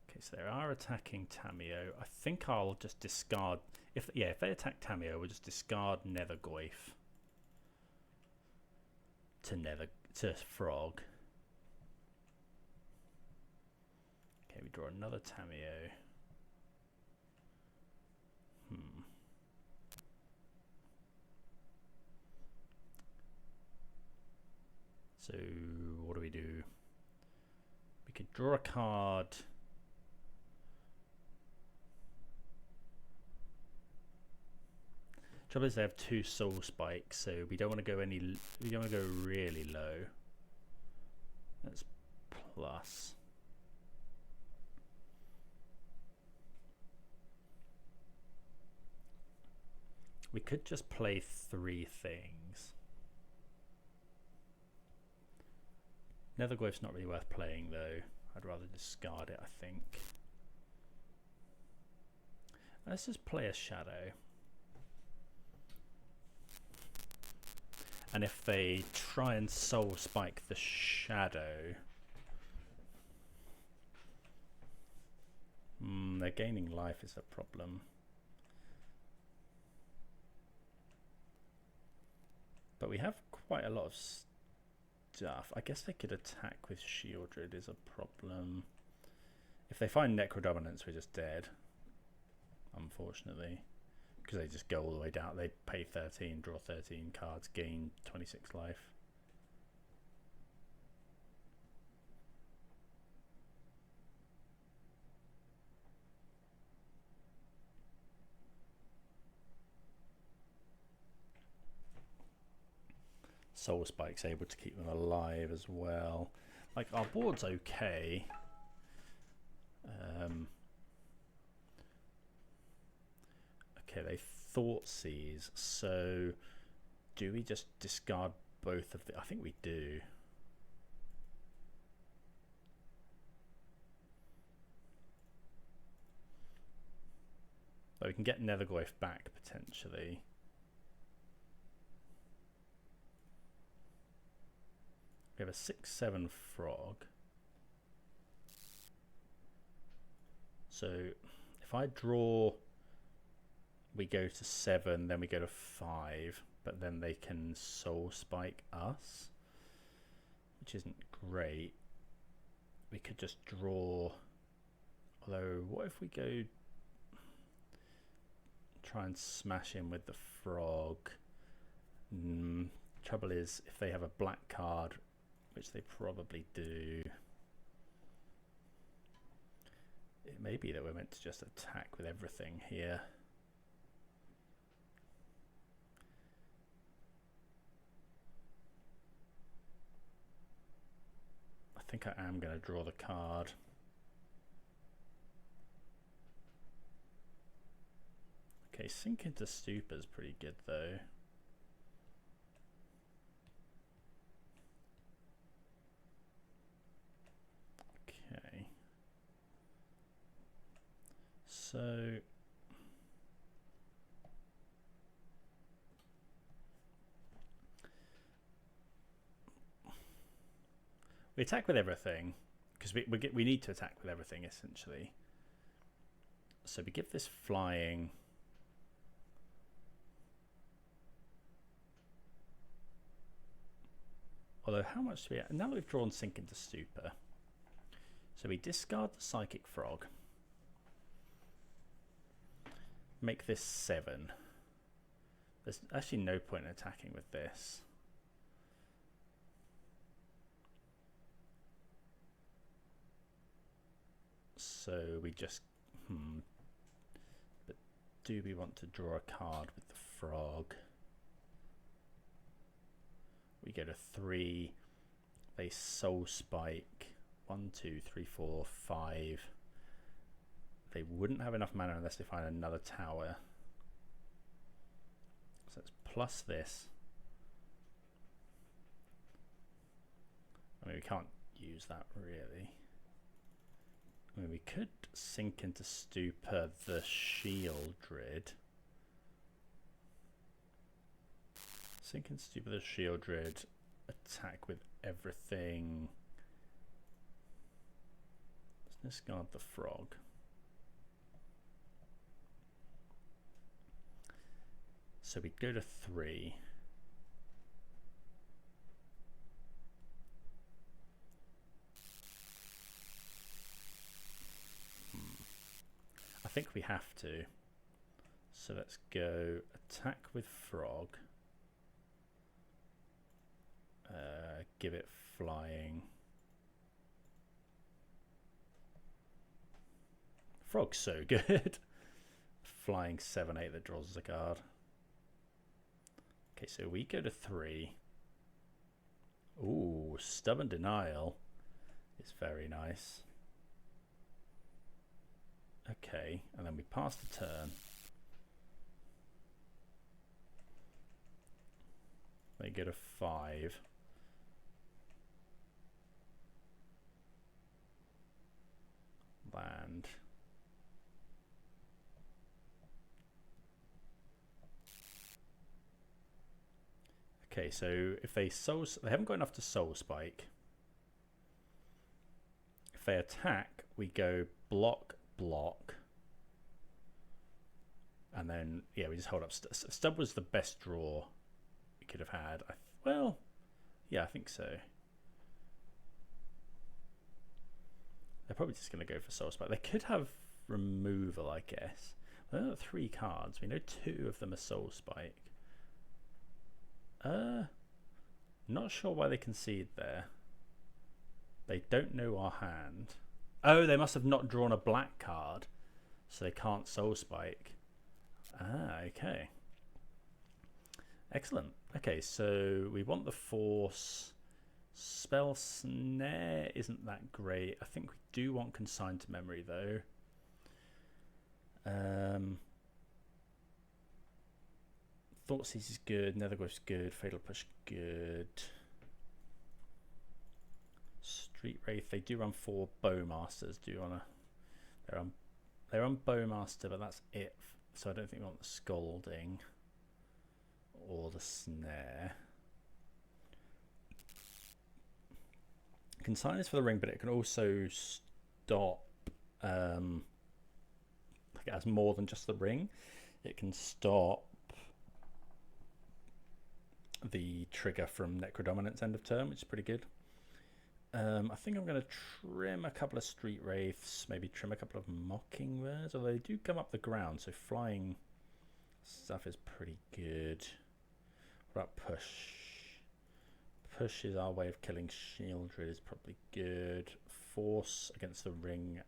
Okay, so they are attacking Tamiyo. I think I'll just discard. If they attack Tamiyo, we'll just discard Nethergoyf to Frog. Okay, we draw another Tamiyo. So what do? We could draw a card. Trouble is they have 2 soul spikes, so we don't want to go we don't want to go really low. That's plus. We could just play 3 things. Nethergoyf's not really worth playing though. I'd rather discard it, I think. Let's just play a shadow. And if they try and soul spike the shadow, they're gaining life is a problem. But we have quite a lot of stuff. I guess they could attack with Shieldred is a problem. If they find Necro Dominance, we're just dead, unfortunately. Because they just go all the way down. They pay 13, draw 13 cards, gain 26 life. Soul Spike's able to keep them alive as well. Like, our board's okay. Okay, they Thoughtseize. So, do we just discard both of the... I think we do. But we can get Nethergoyf back, potentially. We have a 6/7 frog. So if I draw, we go to 7, then we go to 5, but then they can soul spike us, which isn't great. We could just draw, although what if we go try and smash him with the frog? Trouble is, if they have a black card, which they probably do, it may be that we're meant to just attack with everything here. I think I am going to draw the card. Okay, Sink into Stupor is pretty good though. Okay. So we attack with everything because we need to attack with everything essentially. So we give this flying. Although how much do we... Now that we've drawn Sink into Stupor, so we discard the Psychic Frog, make this 7. There's actually no point in attacking with this. So we just... But do we want to draw a card with the frog? We go to 3. They soul spike. 1, 2, 3, 4, 5. They wouldn't have enough mana unless they find another tower. So it's plus this. I mean, we can't use that really. I mean, we could Sink into Stupor the Shieldred. Sink into Stupor the Shieldred. Attack with everything. Let's discard the frog. So we go to 3. I think we have to. So let's go attack with frog. Give it flying. Frog's so good. Flying 7/8 that draws us a card. Okay, so we go to 3. Ooh, Stubborn Denial is very nice. Okay, and then we pass the turn. They go to 5. Land. Okay, so if they haven't got enough to soul spike. If they attack, we go block, block. And then, yeah, we just hold up. Stub was the best draw we could have had. Well, yeah, I think so. They're probably just going to go for soul spike. They could have removal, I guess. They've got 3 cards. We know 2 of them are soul spike. Not sure why they concede there. They don't know our hand. Oh, they must have not drawn a black card, so they can't soul spike. Ah, okay. Excellent. Okay, so we want the Force. Spell Snare isn't that great. I think we do want Consign to Memory, though. Thoughtseize is good. Nethergoyf's good. Fatal Push good. Street Wraith. They do run 4 Bowmasters. Do you wanna? They're on Bowmaster, but that's it. So I don't think we want the Scolding or the Snare. Consign is for the ring, but it can also stop. Like it has more than just the ring. It can stop the trigger from Necro Dominance end of turn, which is pretty good. I think I'm going to trim a couple of Street Wraiths, maybe trim a couple of Mockingbirds, although they do come up the ground, so flying stuff is pretty good. What about Push? Push is our way of killing Shieldred, is probably good. Force against the ring.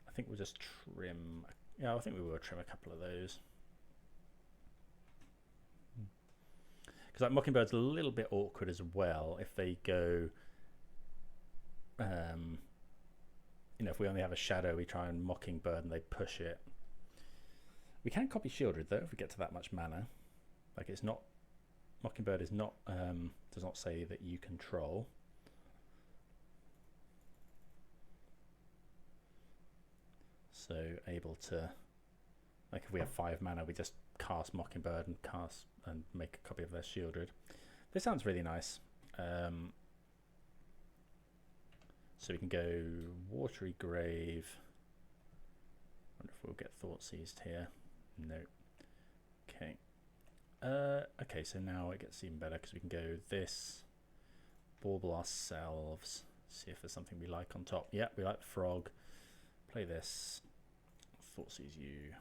I think we'll just trim. Yeah, I think we will trim a couple of those. Because like Mockingbird's a little bit awkward as well if they go. You know, if we only have a shadow, we try and Mockingbird and they push it. We can copy Shieldred though if we get to that much mana. Like it's not. Mockingbird is not does not say that you control. So able to, like if we have 5 mana, we just cast Mockingbird and cast and make a copy of their Shieldred. This sounds really nice. So we can go Watery Grave. Wonder if we'll get Thoughtseized here. No. Okay. Okay, so now it gets even better because we can go this, Bauble ourselves, see if there's something we like on top. Yeah, we like the frog. Play this. Thoughtseize you.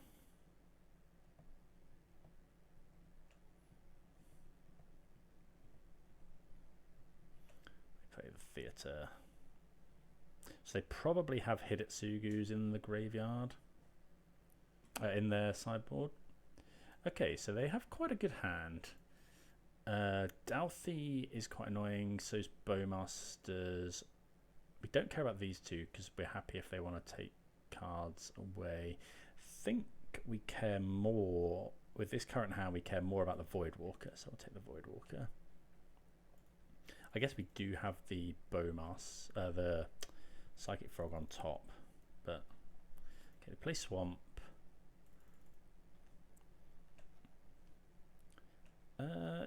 Play the theatre. So they probably have Hidetsugus in the graveyard, in their sideboard. Okay, so they have quite a good hand. Dalthy is quite annoying, so's Bowmasters. We don't care about these two because we're happy if they want to take cards away. I think we care more, with this current hand, we care more about the Voidwalker, so I'll take the Voidwalker. I guess we do have the the Psychic Frog on top, but okay, play Swamp.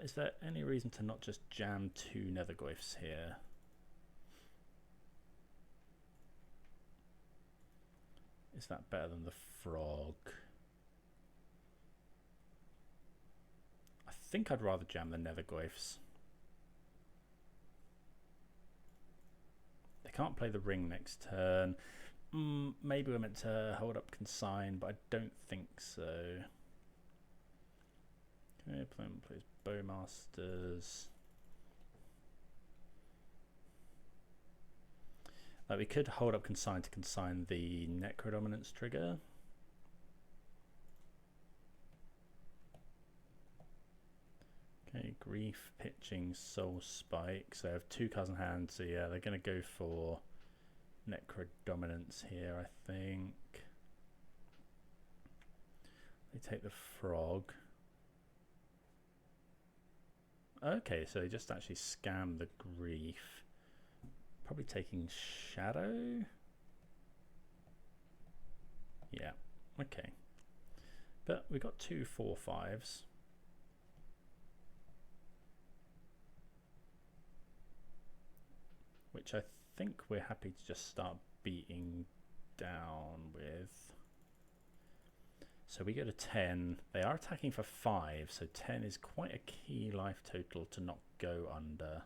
Is there any reason to not just jam 2 Nethergoyfs here? Is that better than the frog? I think I'd rather jam the Nethergoyfs. They can't play the ring next turn. Maybe we're meant to hold up Consign, but I don't think so. Okay, plays Bowmasters. Like we could hold up Consign to consign the Necro Dominance trigger. Okay, Grief, Pitching, Soul Spike. So I have 2 cards in hand. So yeah, they're going to go for Necro Dominance here, I think. They take the Frog. Okay, so they just actually scam the Grief. Probably taking Shadow. Yeah, okay. But we got 2 4/5s. Which I think we're happy to just start beating down with. So we go to 10. They are attacking for 5, so 10 is quite a key life total to not go under.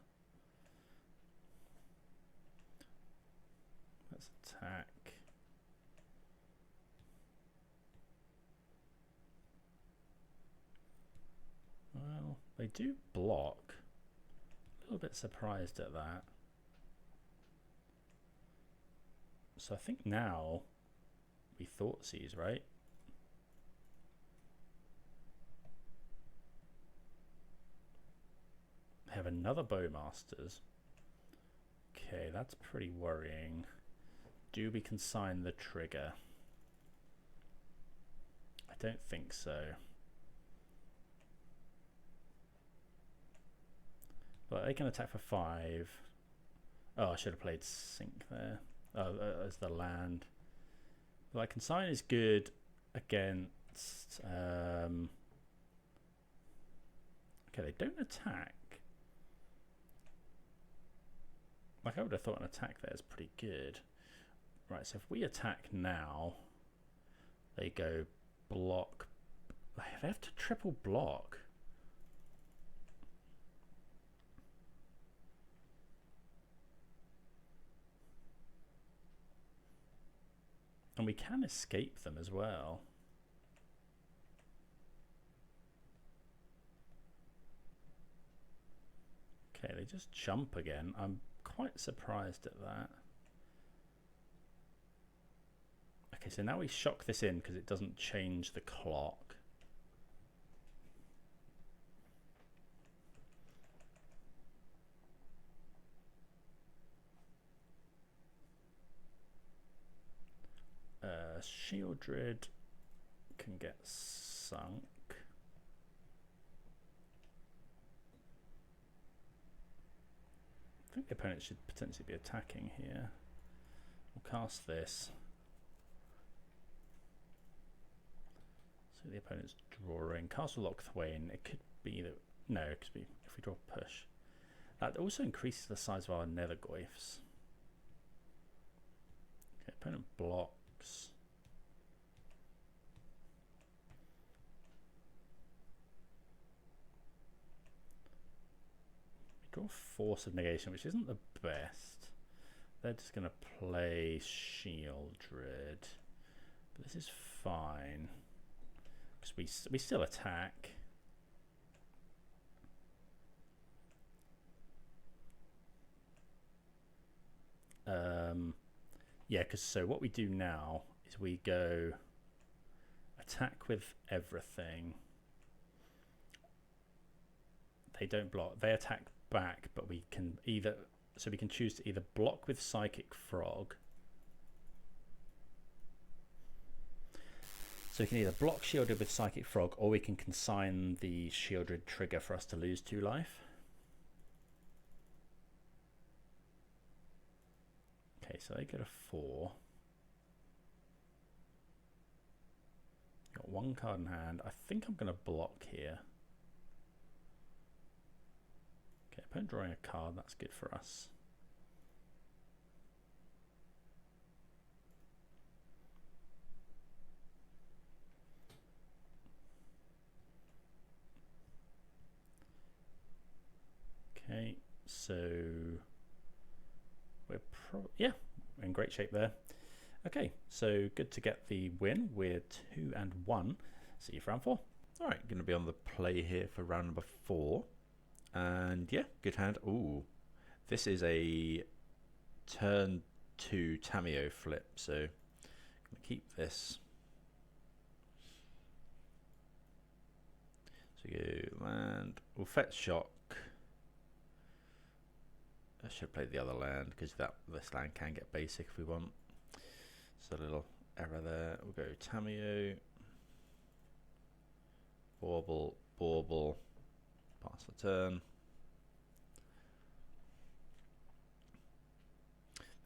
Let's attack. Well, they do block. A little bit surprised at that. So I think now we Thoughtseize, right? I have another Bowmasters. Okay, that's pretty worrying. Do we consign the trigger? I don't think so. But they can attack for 5. Oh, I should have played Sink there. Oh, as the land. Like Consign is good against. Okay, they don't attack. Like I would have thought an attack there is pretty good. Right, so if we attack now, they go block. They have to triple block. And we can escape them as well. Okay, they just jump again. I'm quite surprised at that. Okay, so now we shock this in because it doesn't change the clock. Shieldred can get sunk. I think the opponent should potentially be attacking here. We'll cast this. So the opponent's drawing. Castle Lock Thwain. It could be that. No, it could be if we draw push. That also increases the size of our Nethergoyfs. Okay, opponent blocks. Draw Force of Negation, which isn't the best. They're just going to play Shieldred. But this is fine. Because we still attack. Yeah, because so what we do now is we go attack with everything. They don't block. They attack back, but we can either we can choose to either block with Psychic Frog. So we can either block Shieldred with Psychic Frog, or we can consign the Shieldred trigger for us to lose 2 life. Okay, so they go to 4. Got 1 card in hand. I think I'm going to block here. Okay, opponent drawing a card, that's good for us. Okay, so we're yeah, we're in great shape there. Okay, so good to get the win. We're 2-1. See you for round 4. All right, going to be on the play here for round number 4. And yeah, good hand. Ooh, this is a turn 2 Tamiyo flip, so I'm going to keep this. So we go land, we'll fetch shock. I should play the other land because this land can get basic if we want. So a little error there. We'll go Tamiyo, Bauble, Bauble, pass the turn.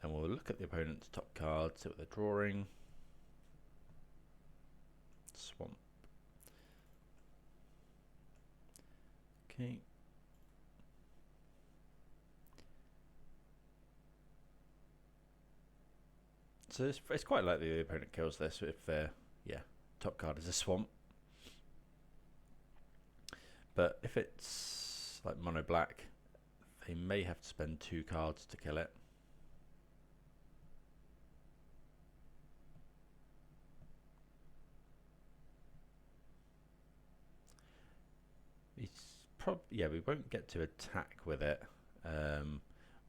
Then we'll look at the opponent's top cards, see what they're drawing. Swamp. Okay. So it's quite likely the opponent kills this if their top card is a swamp. But if it's like mono black, they may have to spend 2 cards to kill it. We won't get to attack with it.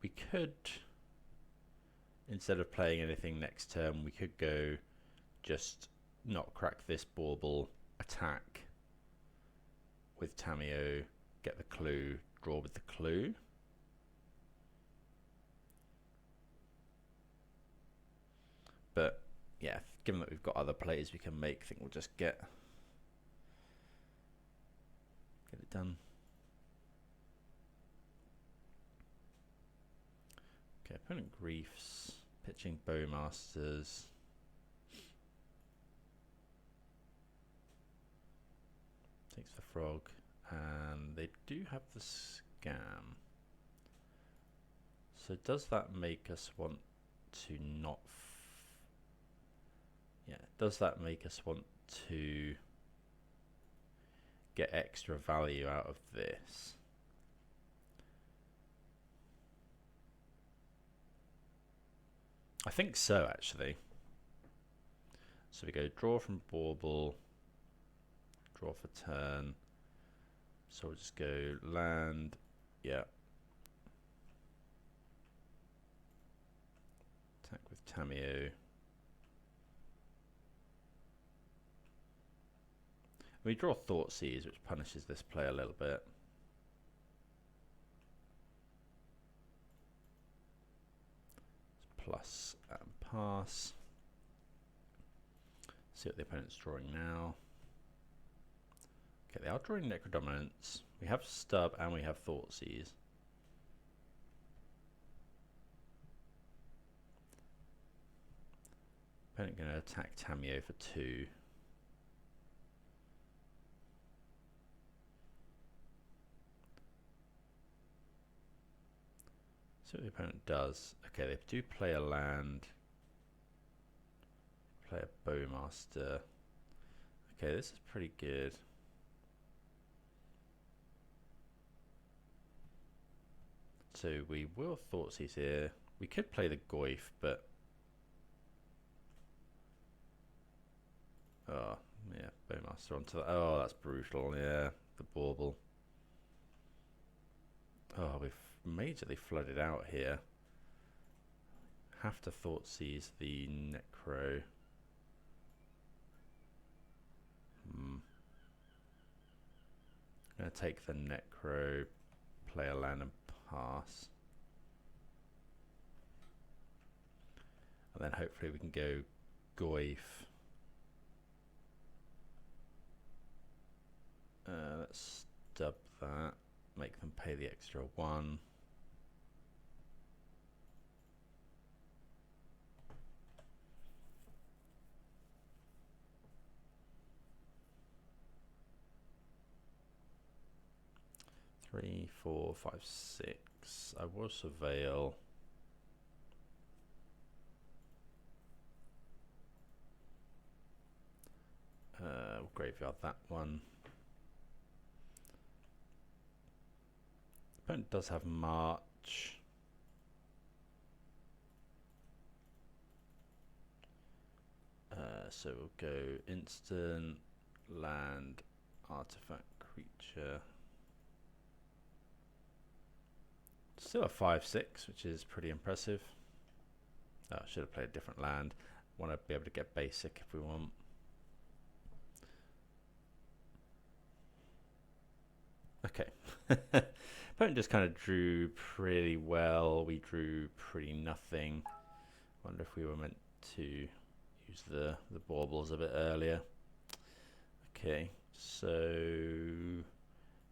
We could, instead of playing anything next turn, we could go just not crack this Bauble, attack with Tamiyo, get the clue, draw with the clue. But yeah, given that we've got other plays we can make, I think we'll just get it done. Okay, opponent griefs, pitching Bowmasters. Takes the frog, and they do have the scam. So does that make us want to not? Does that make us want to get extra value out of this? I think so, actually. So we go draw from Bauble, draw for turn. So we'll just go land, yeah. Attack with Tamiyo. We draw Thoughtseize, which punishes this play a little bit. Plus and pass. See what the opponent's drawing now. Okay, they are drawing Necro Dominance. We have Stub and we have Thoughtseize. Opponent going to attack Tamiyo for 2. See what the opponent does. Okay, they do play a land. Play a Bowmaster. Okay, this is pretty good. So we will Thoughtseize here. We could play the Goyf, but oh yeah, Bowmaster onto that. Oh, that's brutal. Yeah, the Bauble. Oh, we've majorly flooded out here. Have to Thoughtseize the Necro. I'm going to take the Necro, play a land and pass. And then hopefully we can go Goyf. Let's stub that. Make them pay the extra 1. Three, 4, 5, 6. I will surveil. We'll graveyard that one. Opponent does have March. So we'll go instant, land, artifact, creature. Still a 5/6, which is pretty impressive. Oh, I should have played a different land. Want to be able to get basic if we want. Okay. Opponent just kind of drew pretty well. We drew pretty nothing. Wonder if we were meant to use the baubles a bit earlier. Okay, so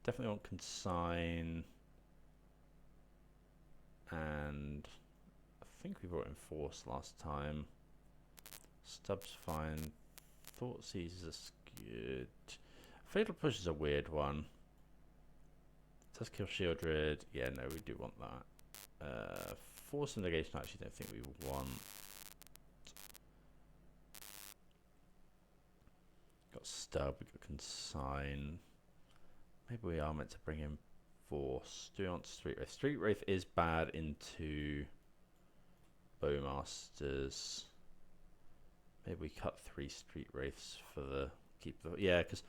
definitely want Consign, and I think we brought in Force last time. Stub's fine. Thoughtseize is good. Fatal Push is a weird one. Does kill Shield Druid? Yeah, no, we do want that. Force of Negation, I actually don't think we want. Got Stub, we got Consign. Maybe we are meant to bring in Force. Do we want Street Wraith? Street Wraith is bad into Bowmasters. Maybe we cut 3 Street Wraiths for the keep the because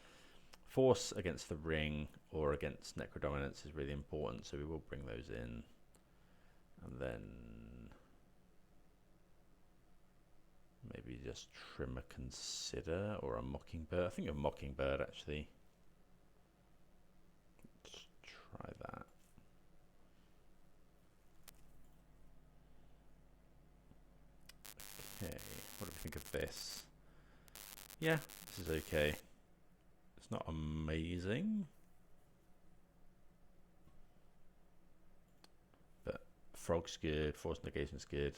Force against the ring or against Necro Dominance is really important, so we will bring those in. And then maybe just trim a Consider or a Mockingbird. I think a Mockingbird actually. Let's try that. Okay, what do we think of this? Yeah, this is okay. It's not amazing, but Frog's good, Force Negation's good.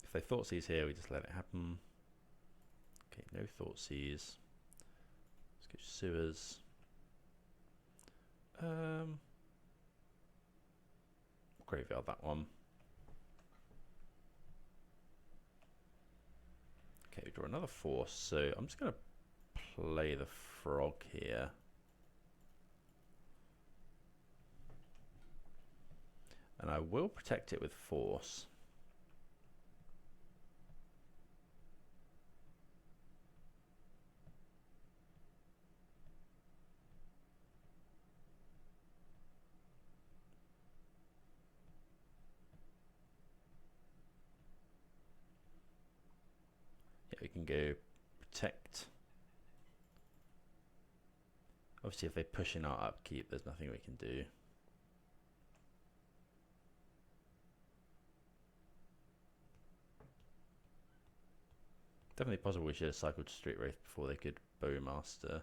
If they Thoughtseize here, we just let it happen. Okay, no Thoughtseize. Let's go Sewers. Graveyard that one. Okay, we draw another Force, so I'm just going to play the Frog here. And I will protect it with Force. We can go protect. Obviously, if they push in our upkeep, there's nothing we can do. Definitely possible we should have cycled Street Wraith before they could Bowmaster.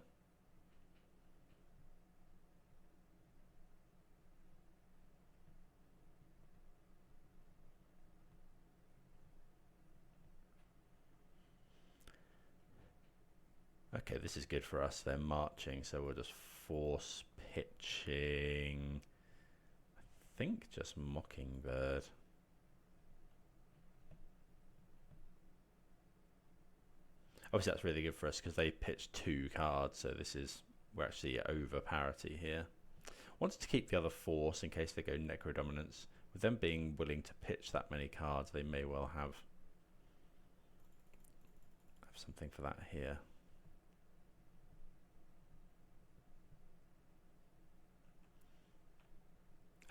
Okay, this is good for us. They're marching, so we'll just force pitching. I think just Mockingbird. Obviously, that's really good for us because they pitch 2 cards, so we're actually over parity here. Wanted to keep the other Force in case they go Necro Dominance. With them being willing to pitch that many cards, they may well have something for that here.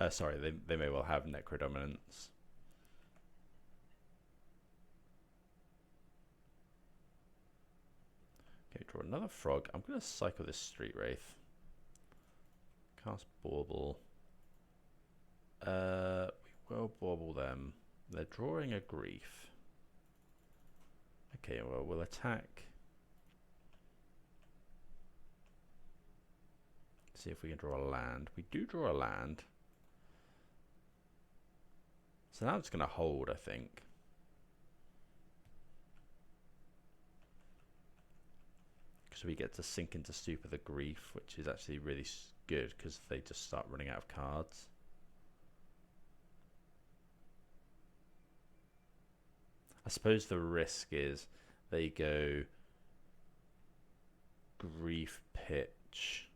Sorry, they may well have Necro Dominance. Okay, draw another Frog. I'm going to cycle this Street Wraith. Cast Bauble. We will Bauble them. They're drawing a Grief. Okay, well, we'll attack. See if we can draw a land. We do draw a land. So now it's going to hold, I think. Because we get to sink into Stupor the Grief, which is actually really good because they just start running out of cards. I suppose the risk is they go Grief pitch.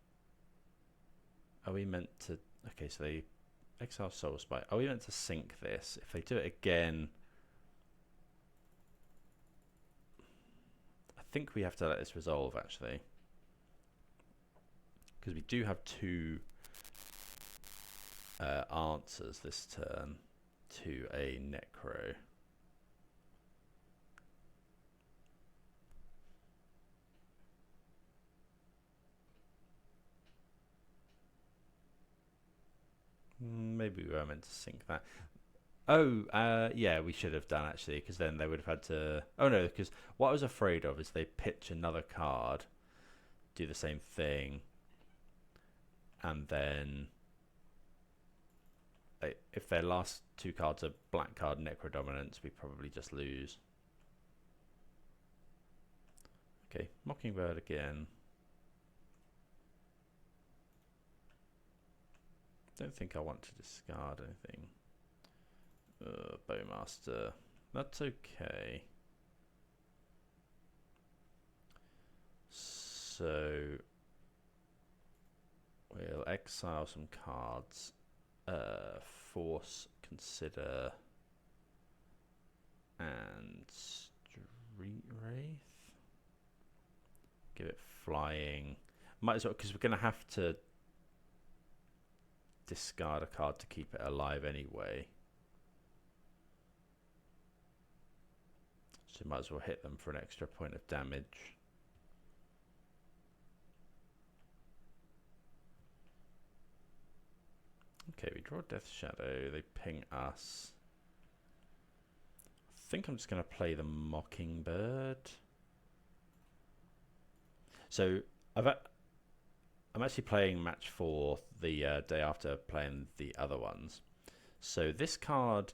Are we meant to... Okay, so they exile Soul Spike. Are we meant to sink this? If they do it again... I think we have to let this resolve, actually. Because we do have 2 answers this turn to a Necro. Maybe we were meant to sync that. Oh, yeah, we should have done actually, because then they would have had to. Oh no, because what I was afraid of is they pitch another card, do the same thing, and then if their last two cards are black card Necro Dominance, we probably just lose. Okay, Mockingbird again. Don't think I want to discard anything. Bowmaster. That's okay. So we'll exile some cards. Force, Consider, and Street Wraith. Give it flying. Might as well, because we're going to have to discard a card to keep it alive anyway. So might as well hit them for an extra point of damage. Okay, we draw Death Shadow, they ping us. I think I'm just going to play the Mockingbird. So I'm actually playing match 4 the day after playing the other ones. So this card,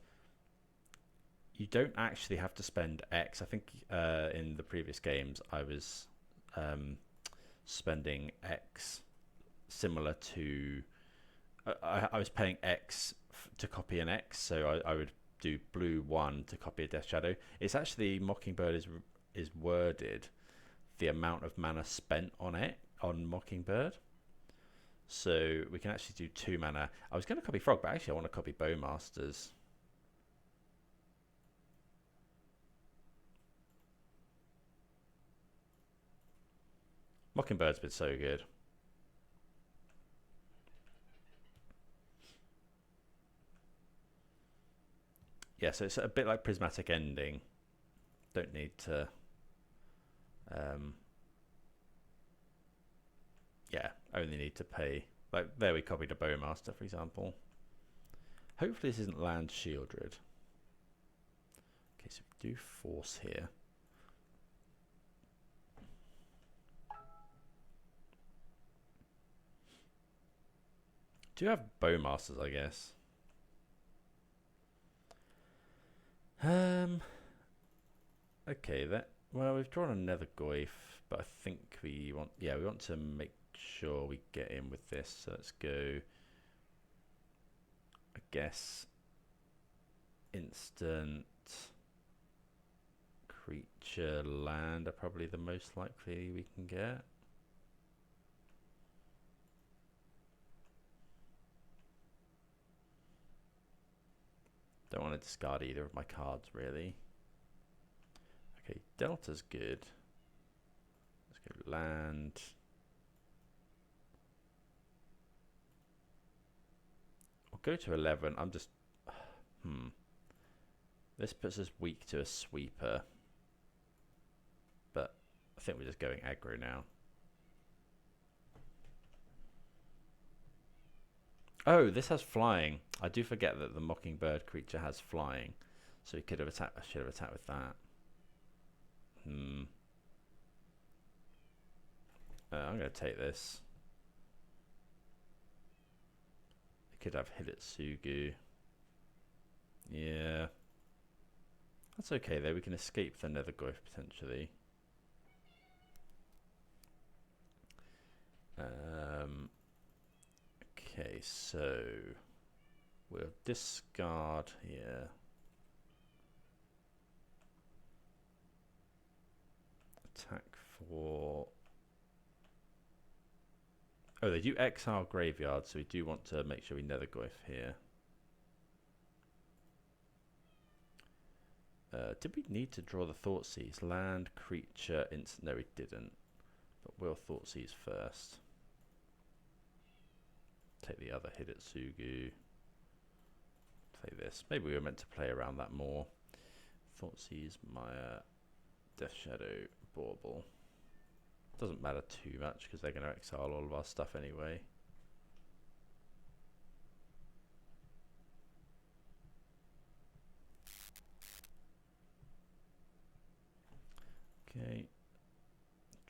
you don't actually have to spend X. I think in the previous games I was spending X similar to... I was paying X to copy an X, so I would do blue 1 to copy a Death Shadow. It's actually, Mockingbird is worded the amount of mana spent on it, on Mockingbird. So we can actually do 2 mana. I was going to copy Frog, but actually I want to copy Bowmasters. Mockingbird's been so good. Yeah, so it's a bit like Prismatic Ending. Don't need to... yeah, only need to pay. Like, there we copied a Bowmaster, for example. Hopefully this isn't Land Shieldred. Okay, so we do Force here. Do you have Bowmasters, I guess? Okay, well, we've drawn a Nethergoyf, but I think we want to make sure we get in with this. So let's go, I guess, instant, creature, land are probably the most likely we can get. Don't want to discard either of my cards, really. Okay, Delta's good. Let's go land. We'll go to 11. I'm just... This puts us weak to a sweeper. But I think we're just going aggro now. Oh, this has flying. I do forget that the Mockingbird creature has flying. So he could have attacked. I should have attacked with that. I'm going to take this. It could have Hitotsugu. Yeah. That's okay though. We can escape the Nethergoyf potentially. Okay, so we'll discard here. Attack for... Oh, they do exile graveyard, so we do want to make sure we Nethergoyf here. Did we need to draw the Thoughtseize? Land, creature, instant... No, we didn't. But we'll Thoughtseize first. Take the other Hitotsugu. play this. Maybe we were meant to play around that more. Thoughtseize, Mire, Death Shadow, Bauble. Doesn't matter too much because they're going to exile all of our stuff anyway. Okay,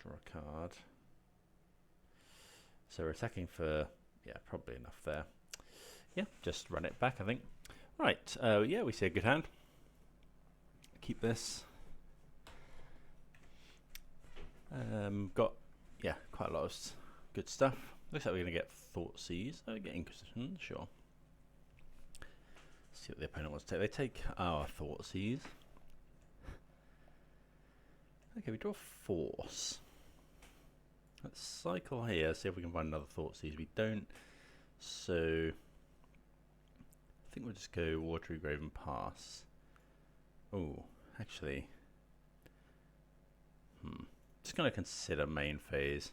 draw a card. So we're attacking for, yeah, probably enough there. Yeah, just run it back, I think. Right, yeah, we see a good hand. Keep this. Got, yeah, quite a lot of good stuff. Looks like we're going to get Thoughtseize. Oh, get Inquisition, sure. See what the opponent wants to take. They take our Thoughtseize. Okay, we draw Force. Let's cycle here, see if we can find another Thoughtseize. We don't, so I think we'll just go Watery Grave and pass. Oh, actually, just going to consider main phase.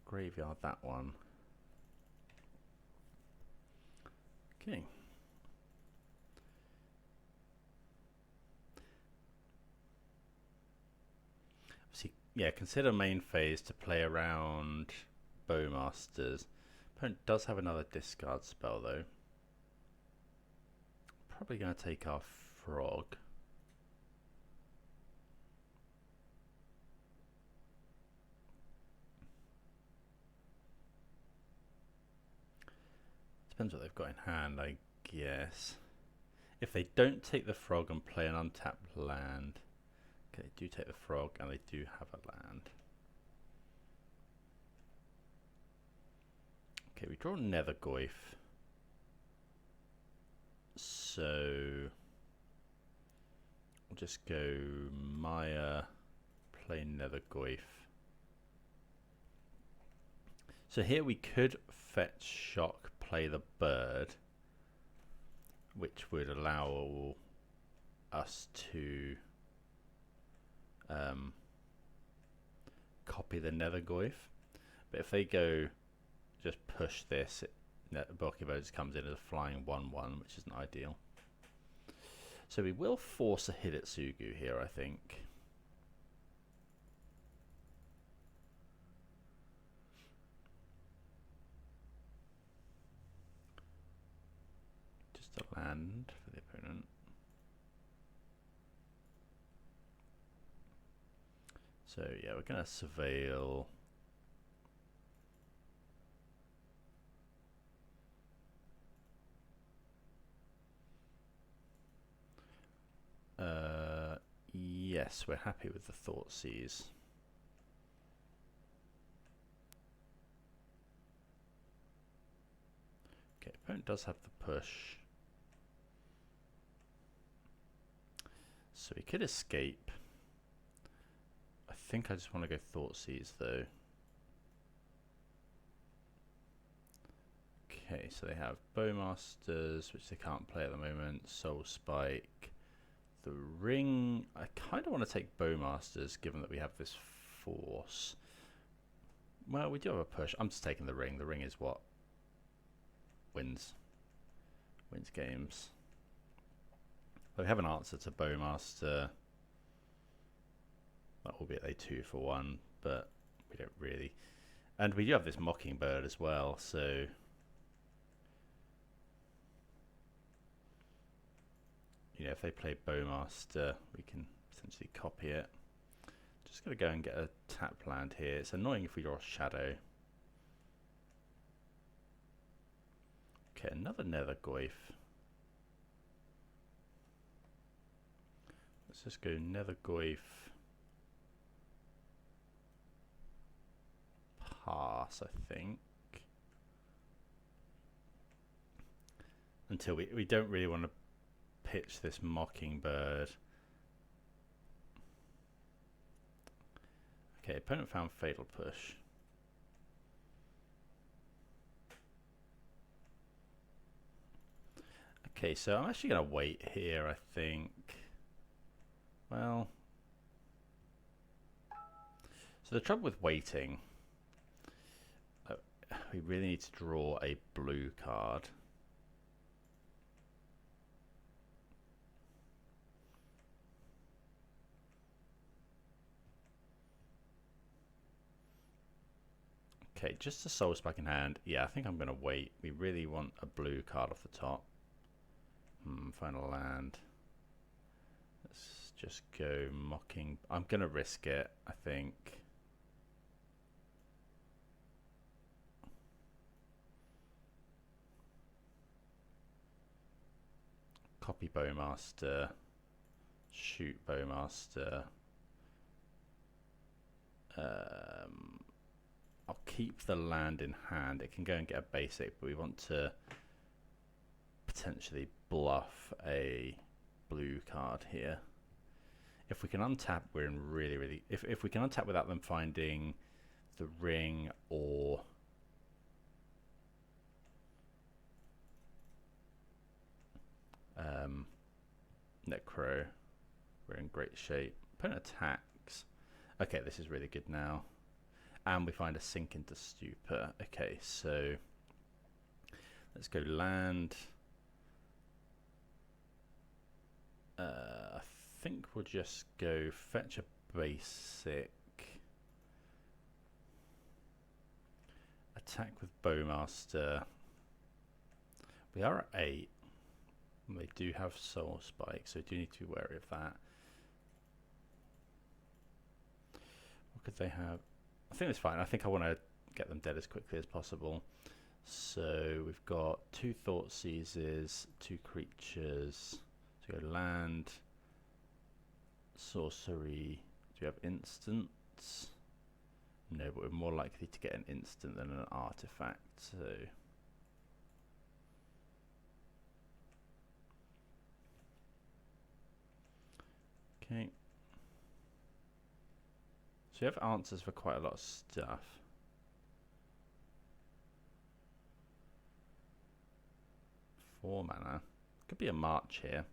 Graveyard that one. Okay. Yeah, consider main phase to play around Bowmasters. Opponent does have another discard spell though. Probably going to take our Frog. Depends what they've got in hand, I guess. If they don't take the Frog and play an untapped land. Okay, they do take the Frog and they do have a land. Okay, we draw Nethergoyf. So we'll just go Mire, play Nethergoyf. So here we could fetch Shock, play the bird, which would allow us to copy the Nethergoyf. But if they go just push this, Mockingbird just comes in as a flying 1/1, which isn't ideal. So we will force a Hidetsugu here, I think. Just a land for the opponent. So yeah, we're going to surveil. Yes, we're happy with the Thoughtseize. Okay, opponent does have the push. So he could escape. I think I just want to go Thoughtseize though. Okay, so they have Bowmasters, which they can't play at the moment, Soul Spike. The ring, I kind of want to take Bowmasters given that we have this Force. Well, we do have a push. I'm just taking the ring. The ring is what wins games. But we have an answer to Bowmaster. That will be a 2-for-1, but we don't really. And we do have this Mockingbird as well, so you know, if they play Bowmaster, we can essentially copy it. Just going to go and get a tap land here. It's annoying if we draw a Shadow. Okay, another Nethergoyf. Let's just go Nethergoyf. Pass, I think. Until we don't really want to pitch this Mockingbird. Okay, opponent found Fatal Push. Okay, so I'm actually going to wait here, I think. Well, so the trouble with waiting, we really need to draw a blue card. Okay, just a Soul Spike in hand. Yeah, I think I'm going to wait. We really want a blue card off the top. Final land. Let's just go Mocking. I'm going to risk it, I think. Copy Bowmaster. Shoot Bowmaster. I'll keep the land in hand. It can go and get a basic, but we want to potentially bluff a blue card here. If we can untap, we're in really... If we can untap without them finding the ring or... Necro, we're in great shape. Opponent attacks. Okay, this is really good now. And we find a sink into Stupor. Okay, so let's go land. I think we'll just go fetch a basic. Attack with Bowmaster. We are at 8. They do have Soul Spike, so we do need to be wary of that. What could they have? I think it's fine. I think I want to get them dead as quickly as possible. So we've got 2 Thoughtseizes, 2 creatures. So go land, sorcery. Do we have instants? No, but we're more likely to get an instant than an artifact. So okay. So you have answers for quite a lot of stuff. Four mana. Could be a march here.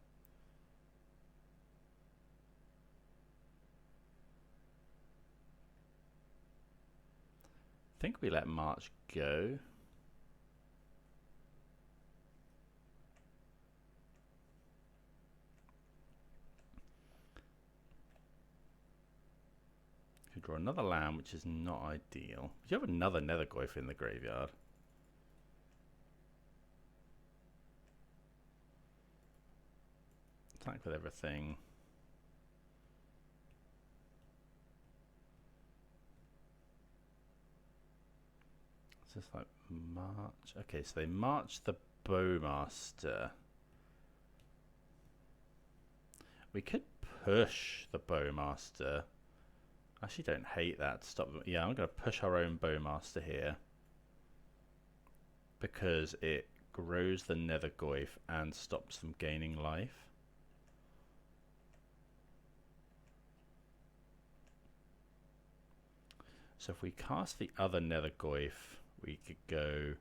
I think we let march go. Could draw another land, which is not ideal. You have another Nethergoyf in the graveyard. Attack with everything. It's just like march. Okay, so they march the Bowmaster. We could push the Bowmaster. I actually don't hate that. Stop. Yeah, I'm going to push our own Bowmaster here because it grows the Nethergoyf and stops them gaining life. So if we cast the other Nethergoyf, we could go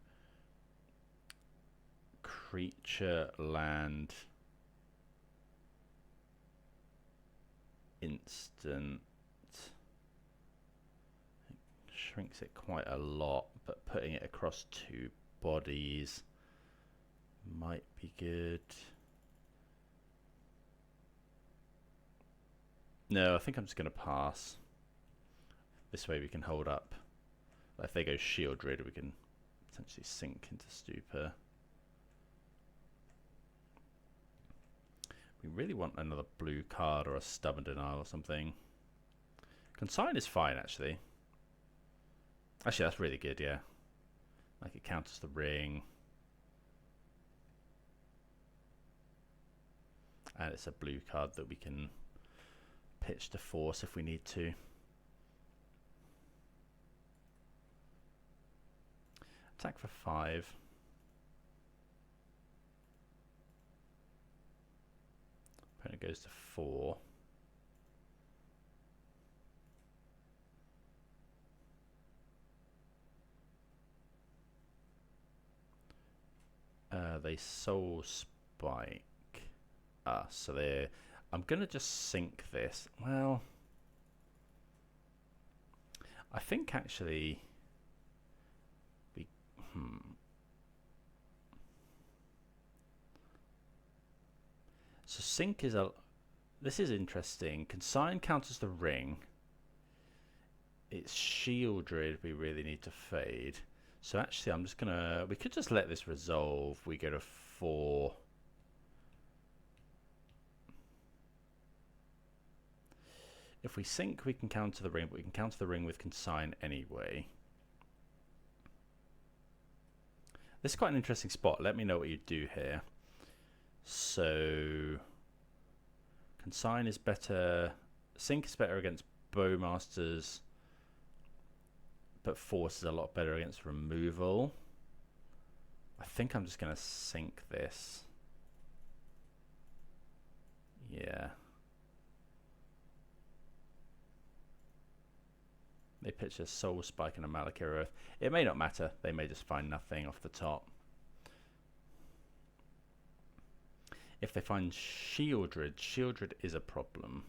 creature, land, instant. It shrinks it quite a lot, but putting it across 2 bodies might be good. No, I think I'm just going to pass. This way we can hold up. If they go Shield Rid, we can potentially sink into Stupor. We really want another blue card or a Stubborn Denial or something. Consign is fine, actually. Actually, that's really good, yeah. Like, it counters the ring. And it's a blue card that we can pitch to Force if we need to. Attack for 5. Opponent goes to 4. They Soul Spike us, so they're... I'm gonna just sink this. Well, I think actually we So sink is a... This is interesting. Consign counters the ring. it's Shieldred we really need to fade. So actually I'm just gonna, we could just let this resolve. We go to 4. If we sink, we can counter the ring, but we can counter the ring with Consign anyway. This is quite an interesting spot. Let me know what you do here. So Consign is better, Sink is better against Bowmasters, but Force is a lot better against removal. I think I'm just going to sink this. Yeah. They pitch a Soul Spike and a Malakir Earth. It may not matter. They may just find nothing off the top. If they find Shieldred, Shieldred is a problem.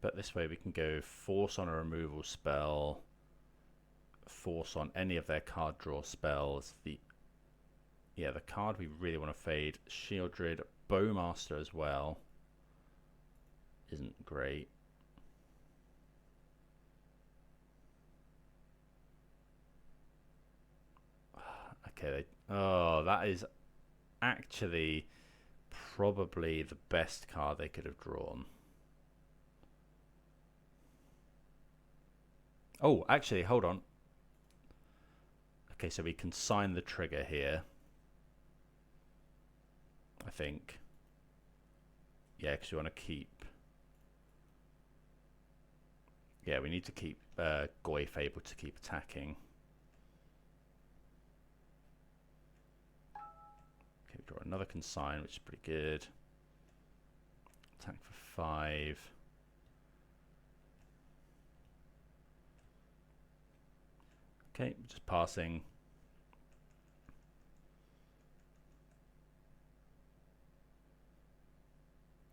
But this way we can go Force on a removal spell, Force on any of their card draw spells. The card we really want to fade, Shieldred, Bowmaster as well, isn't great. Okay, oh, that is actually probably the best card they could have drawn. Oh, actually, hold on. Okay, so we consign the trigger here, I think. Yeah, because we want to keep... Yeah, we need to keep Goyf able to keep attacking. Okay, we draw another consign, which is pretty good. Attack for 5. Okay, just passing.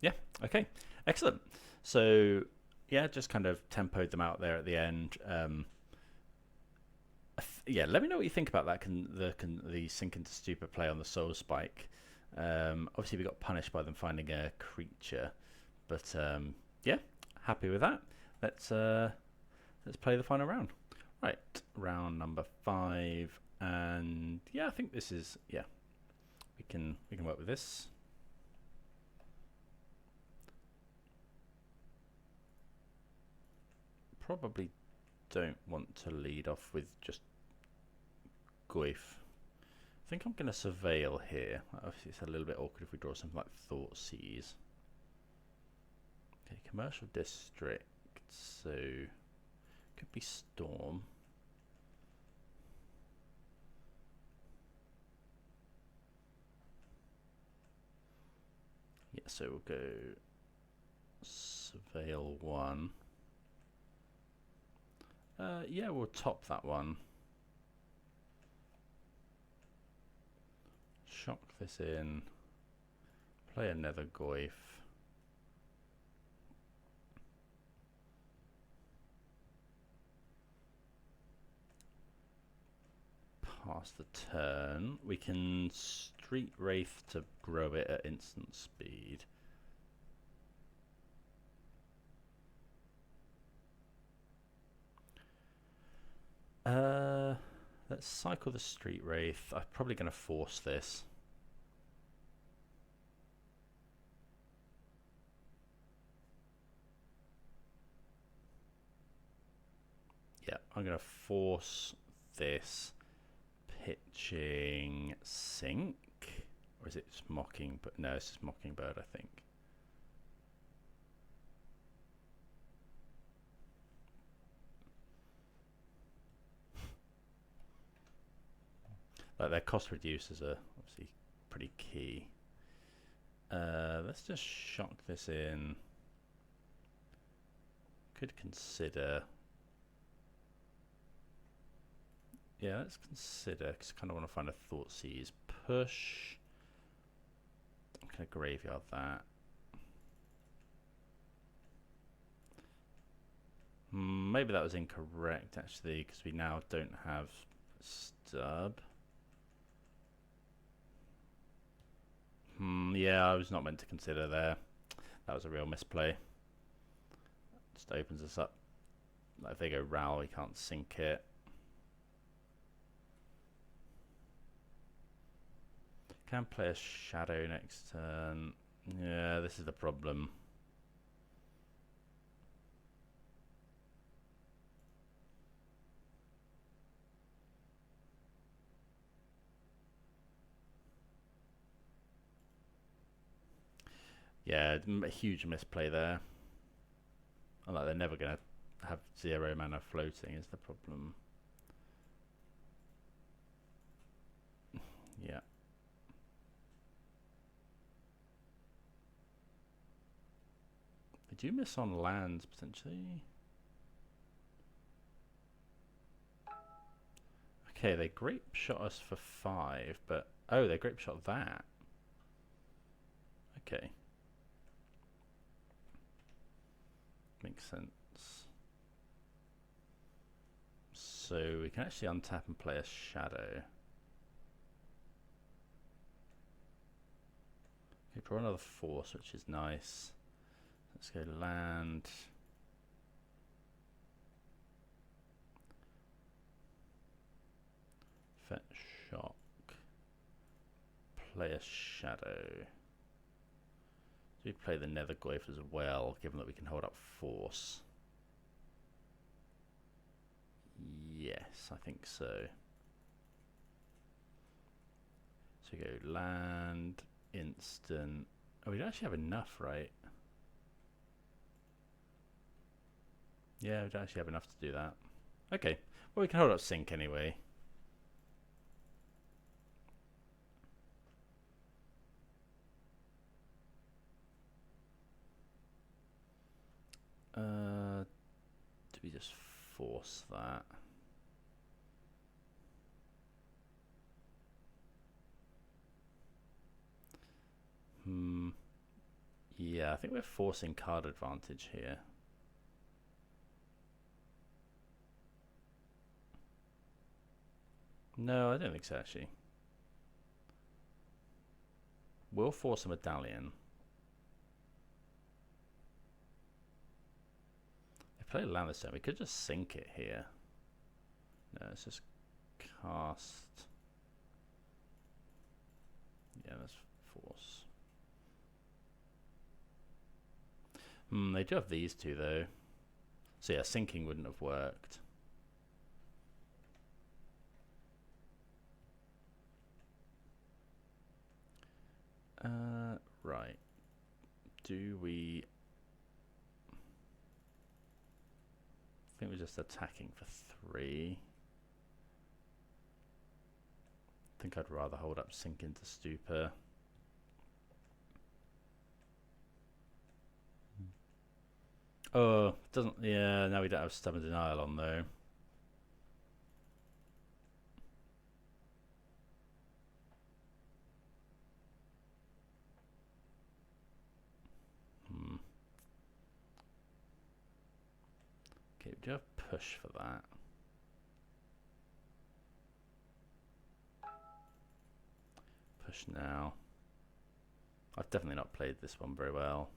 Yeah, okay, excellent. So, yeah, just kind of tempoed them out there at the end. Yeah, let me know what you think about that. The Sink into Stupor play on the Soul Spike. Obviously, we got punished by them finding a creature, but yeah, happy with that. Let's play the final round. Right, round number 5, and yeah, I think this is, yeah, we can work with this. Probably don't want to lead off with just Goyf. I think I'm going to Surveil here. Obviously, it's a little bit awkward if we draw something like Thoughtseize. Okay, Commercial District, so could be Storm. Yeah, so we'll go Surveil 1. Yeah, we'll top that one. Shock this in. Play a Nethergoyf. Pass the turn. We can Street Wraith to grow it at instant speed. Let's cycle the Street Wraith. I'm probably going to force this. Yeah, I'm going to force this. Pitching Sink, or is it just Mockingbird? No, it's just Mockingbird, I think. Like their cost reducers are obviously pretty key. Let's just shock this in. Could consider. Yeah, let's consider, because I kind of want to find a Thoughtseize push. I'm going to graveyard that. Maybe that was incorrect, actually, because we now don't have Stub. Yeah, I was not meant to consider there. That was a real misplay. Just opens us up. Like if they go Ral, we can't sink it. Can play a Shadow next turn. Yeah, this is the problem. Yeah, a huge misplay there. And like they're never going to have 0 mana floating is the problem. Yeah. They do miss on lands potentially. Okay, they grape shot us for 5, but oh, they grape shot that. Okay. Makes sense. So we can actually untap and play a Shadow. Okay, draw another Force, which is nice. Let's go land. Fetch Shock. Play a Shadow. Do we play the Nethergoyf as well, given that we can hold up Force? Yes, I think so. So we go land, instant. Oh, we don't actually have enough, right? Yeah, we don't actually have enough to do that. Okay, well we can hold up Sync anyway. Do we just force that? Yeah, I think we're forcing card advantage here. No, I don't think so actually. We'll force a Medallion. Play land this turn. We could just sink it here. No, let's just cast. Yeah, that's Force. They do have these two though. So yeah, sinking wouldn't have worked. Right. Do we... I think we're just attacking for 3. I think I'd rather hold up Sink into Stupor. Oh, doesn't... Yeah, now we don't have Stubborn Denial on though. Okay, we do have push for that. Push now. I've definitely not played this one very well.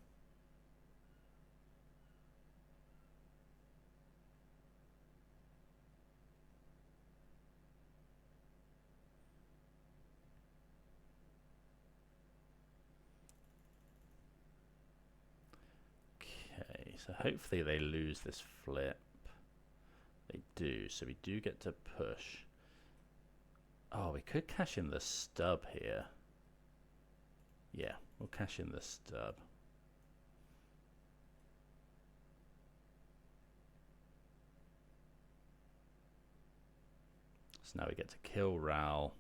Okay, so hopefully they lose this flip. They do, so we do get to push. Oh, we could cash in the stub here. Yeah, we'll cash in the stub. So now we get to kill Ral.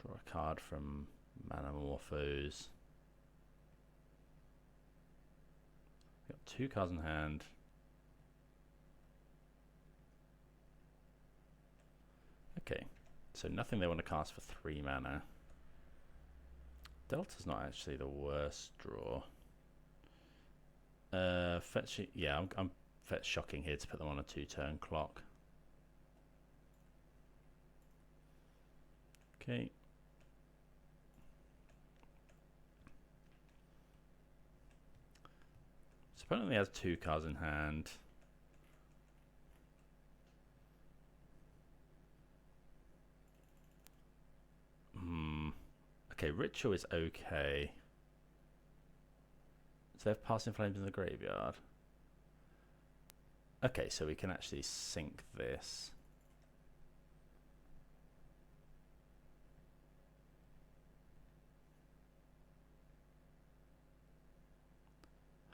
Draw a card from Manamorphose. Got 2 cards in hand. Okay, so nothing they want to cast for 3 mana. Delta's not actually the worst draw. Fetch. Yeah, I'm fetch shocking here to put them on a 2-turn clock. Okay. So opponent only has 2 cards in hand. Okay, Ritual is okay. So they have Passing Flames in the graveyard. Okay, so we can actually sink this.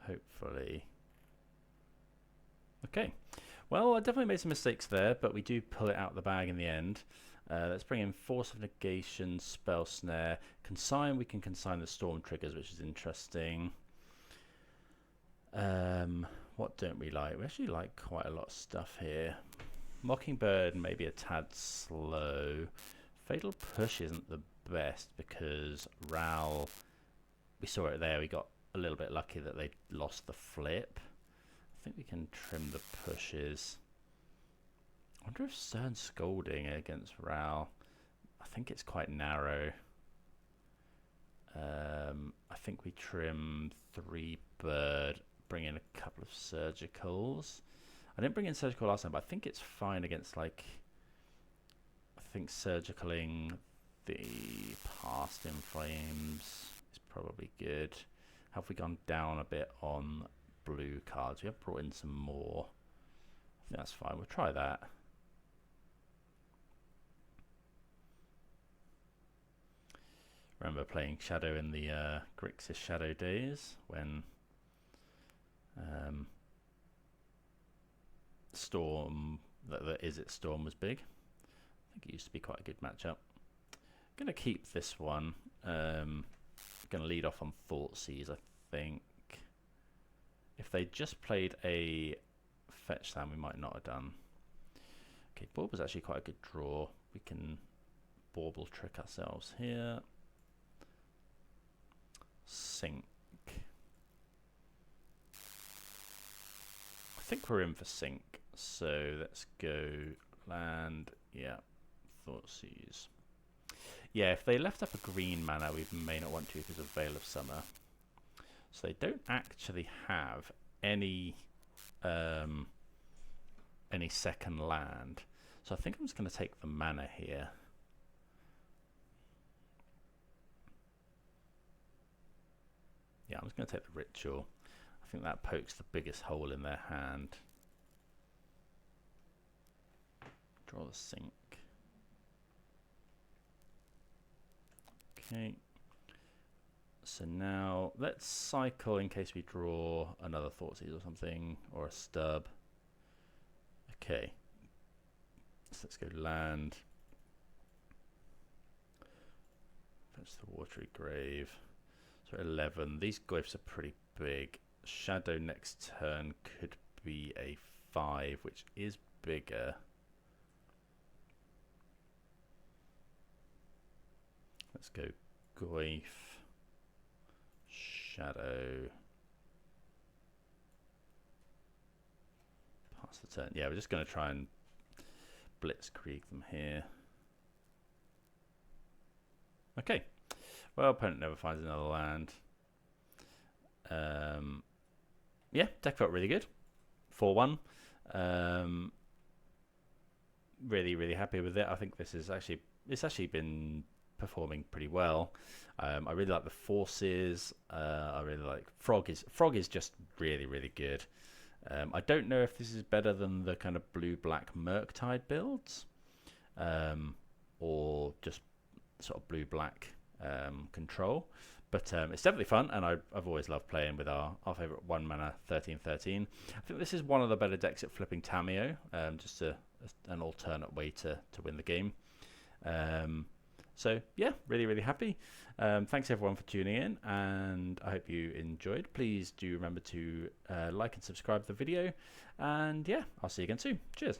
Hopefully. Okay. Well, I definitely made some mistakes there, but we do pull it out of the bag in the end. Let's bring in Force of Negation, Spell Snare. Consign, we can consign the Storm triggers, which is interesting. What don't we like? We actually like quite a lot of stuff here. Mockingbird maybe a tad slow. Fatal Push isn't the best because Ral, we saw it there, we got a little bit lucky that they lost the flip. I think we can trim the pushes. I wonder if Stern Scolding against Ral. I think it's quite narrow. I think we trim 3 bird, bring in a couple of surgicals. I didn't bring in surgical last time, but I think it's fine against, like, I think surgicaling the Past in Flames is probably good. Have we gone down a bit on blue cards? We have brought in some more. I think that's fine. We'll try that. Remember playing Shadow in the Grixis Shadow days when Storm, the Is It Storm was big. I think it used to be quite a good matchup. I'm going to keep this one. Going to lead off on Thoughtseize, I think. If they just played a fetch land, we might not have done. Okay, Bauble was actually quite a good draw. We can Bauble trick ourselves here. Sink. I think we're in for sink, so let's go land. Yeah, Thoughtseize. Yeah, if they left up a green mana, we may not want to because of Veil of Summer. So they don't actually have any second land. So I think I'm just going to take the mana here. Yeah, I'm just going to take the Ritual. I think that pokes the biggest hole in their hand. Draw the sink. Okay. So now let's cycle in case we draw another Thoughtseize or something, or a stub. Okay. So let's go land. Fetch the Watery Grave. So 11. These glyphs are pretty big. Shadow next turn could be a 5, which is bigger. Let's go Goyf, Shadow, pass the turn. Yeah, we're just going to try and blitzkrieg them here. Okay, well, opponent never finds another land. Yeah, deck felt really good. 4-1. Really happy with it. I think this is actually been performing pretty well. I really like the forces. I really like Frog is just really good. I don't know if this is better than the kind of blue-black Murktide builds, or just sort of blue-black control. But it's definitely fun, and I've always loved playing with our favourite 1 mana 13/13. I think this is one of the better decks at flipping Tamiyo, just an alternate way to win the game. So yeah, really happy. Thanks everyone for tuning in, and I hope you enjoyed. Please do remember to like and subscribe to the video, and yeah, I'll see you again soon. Cheers.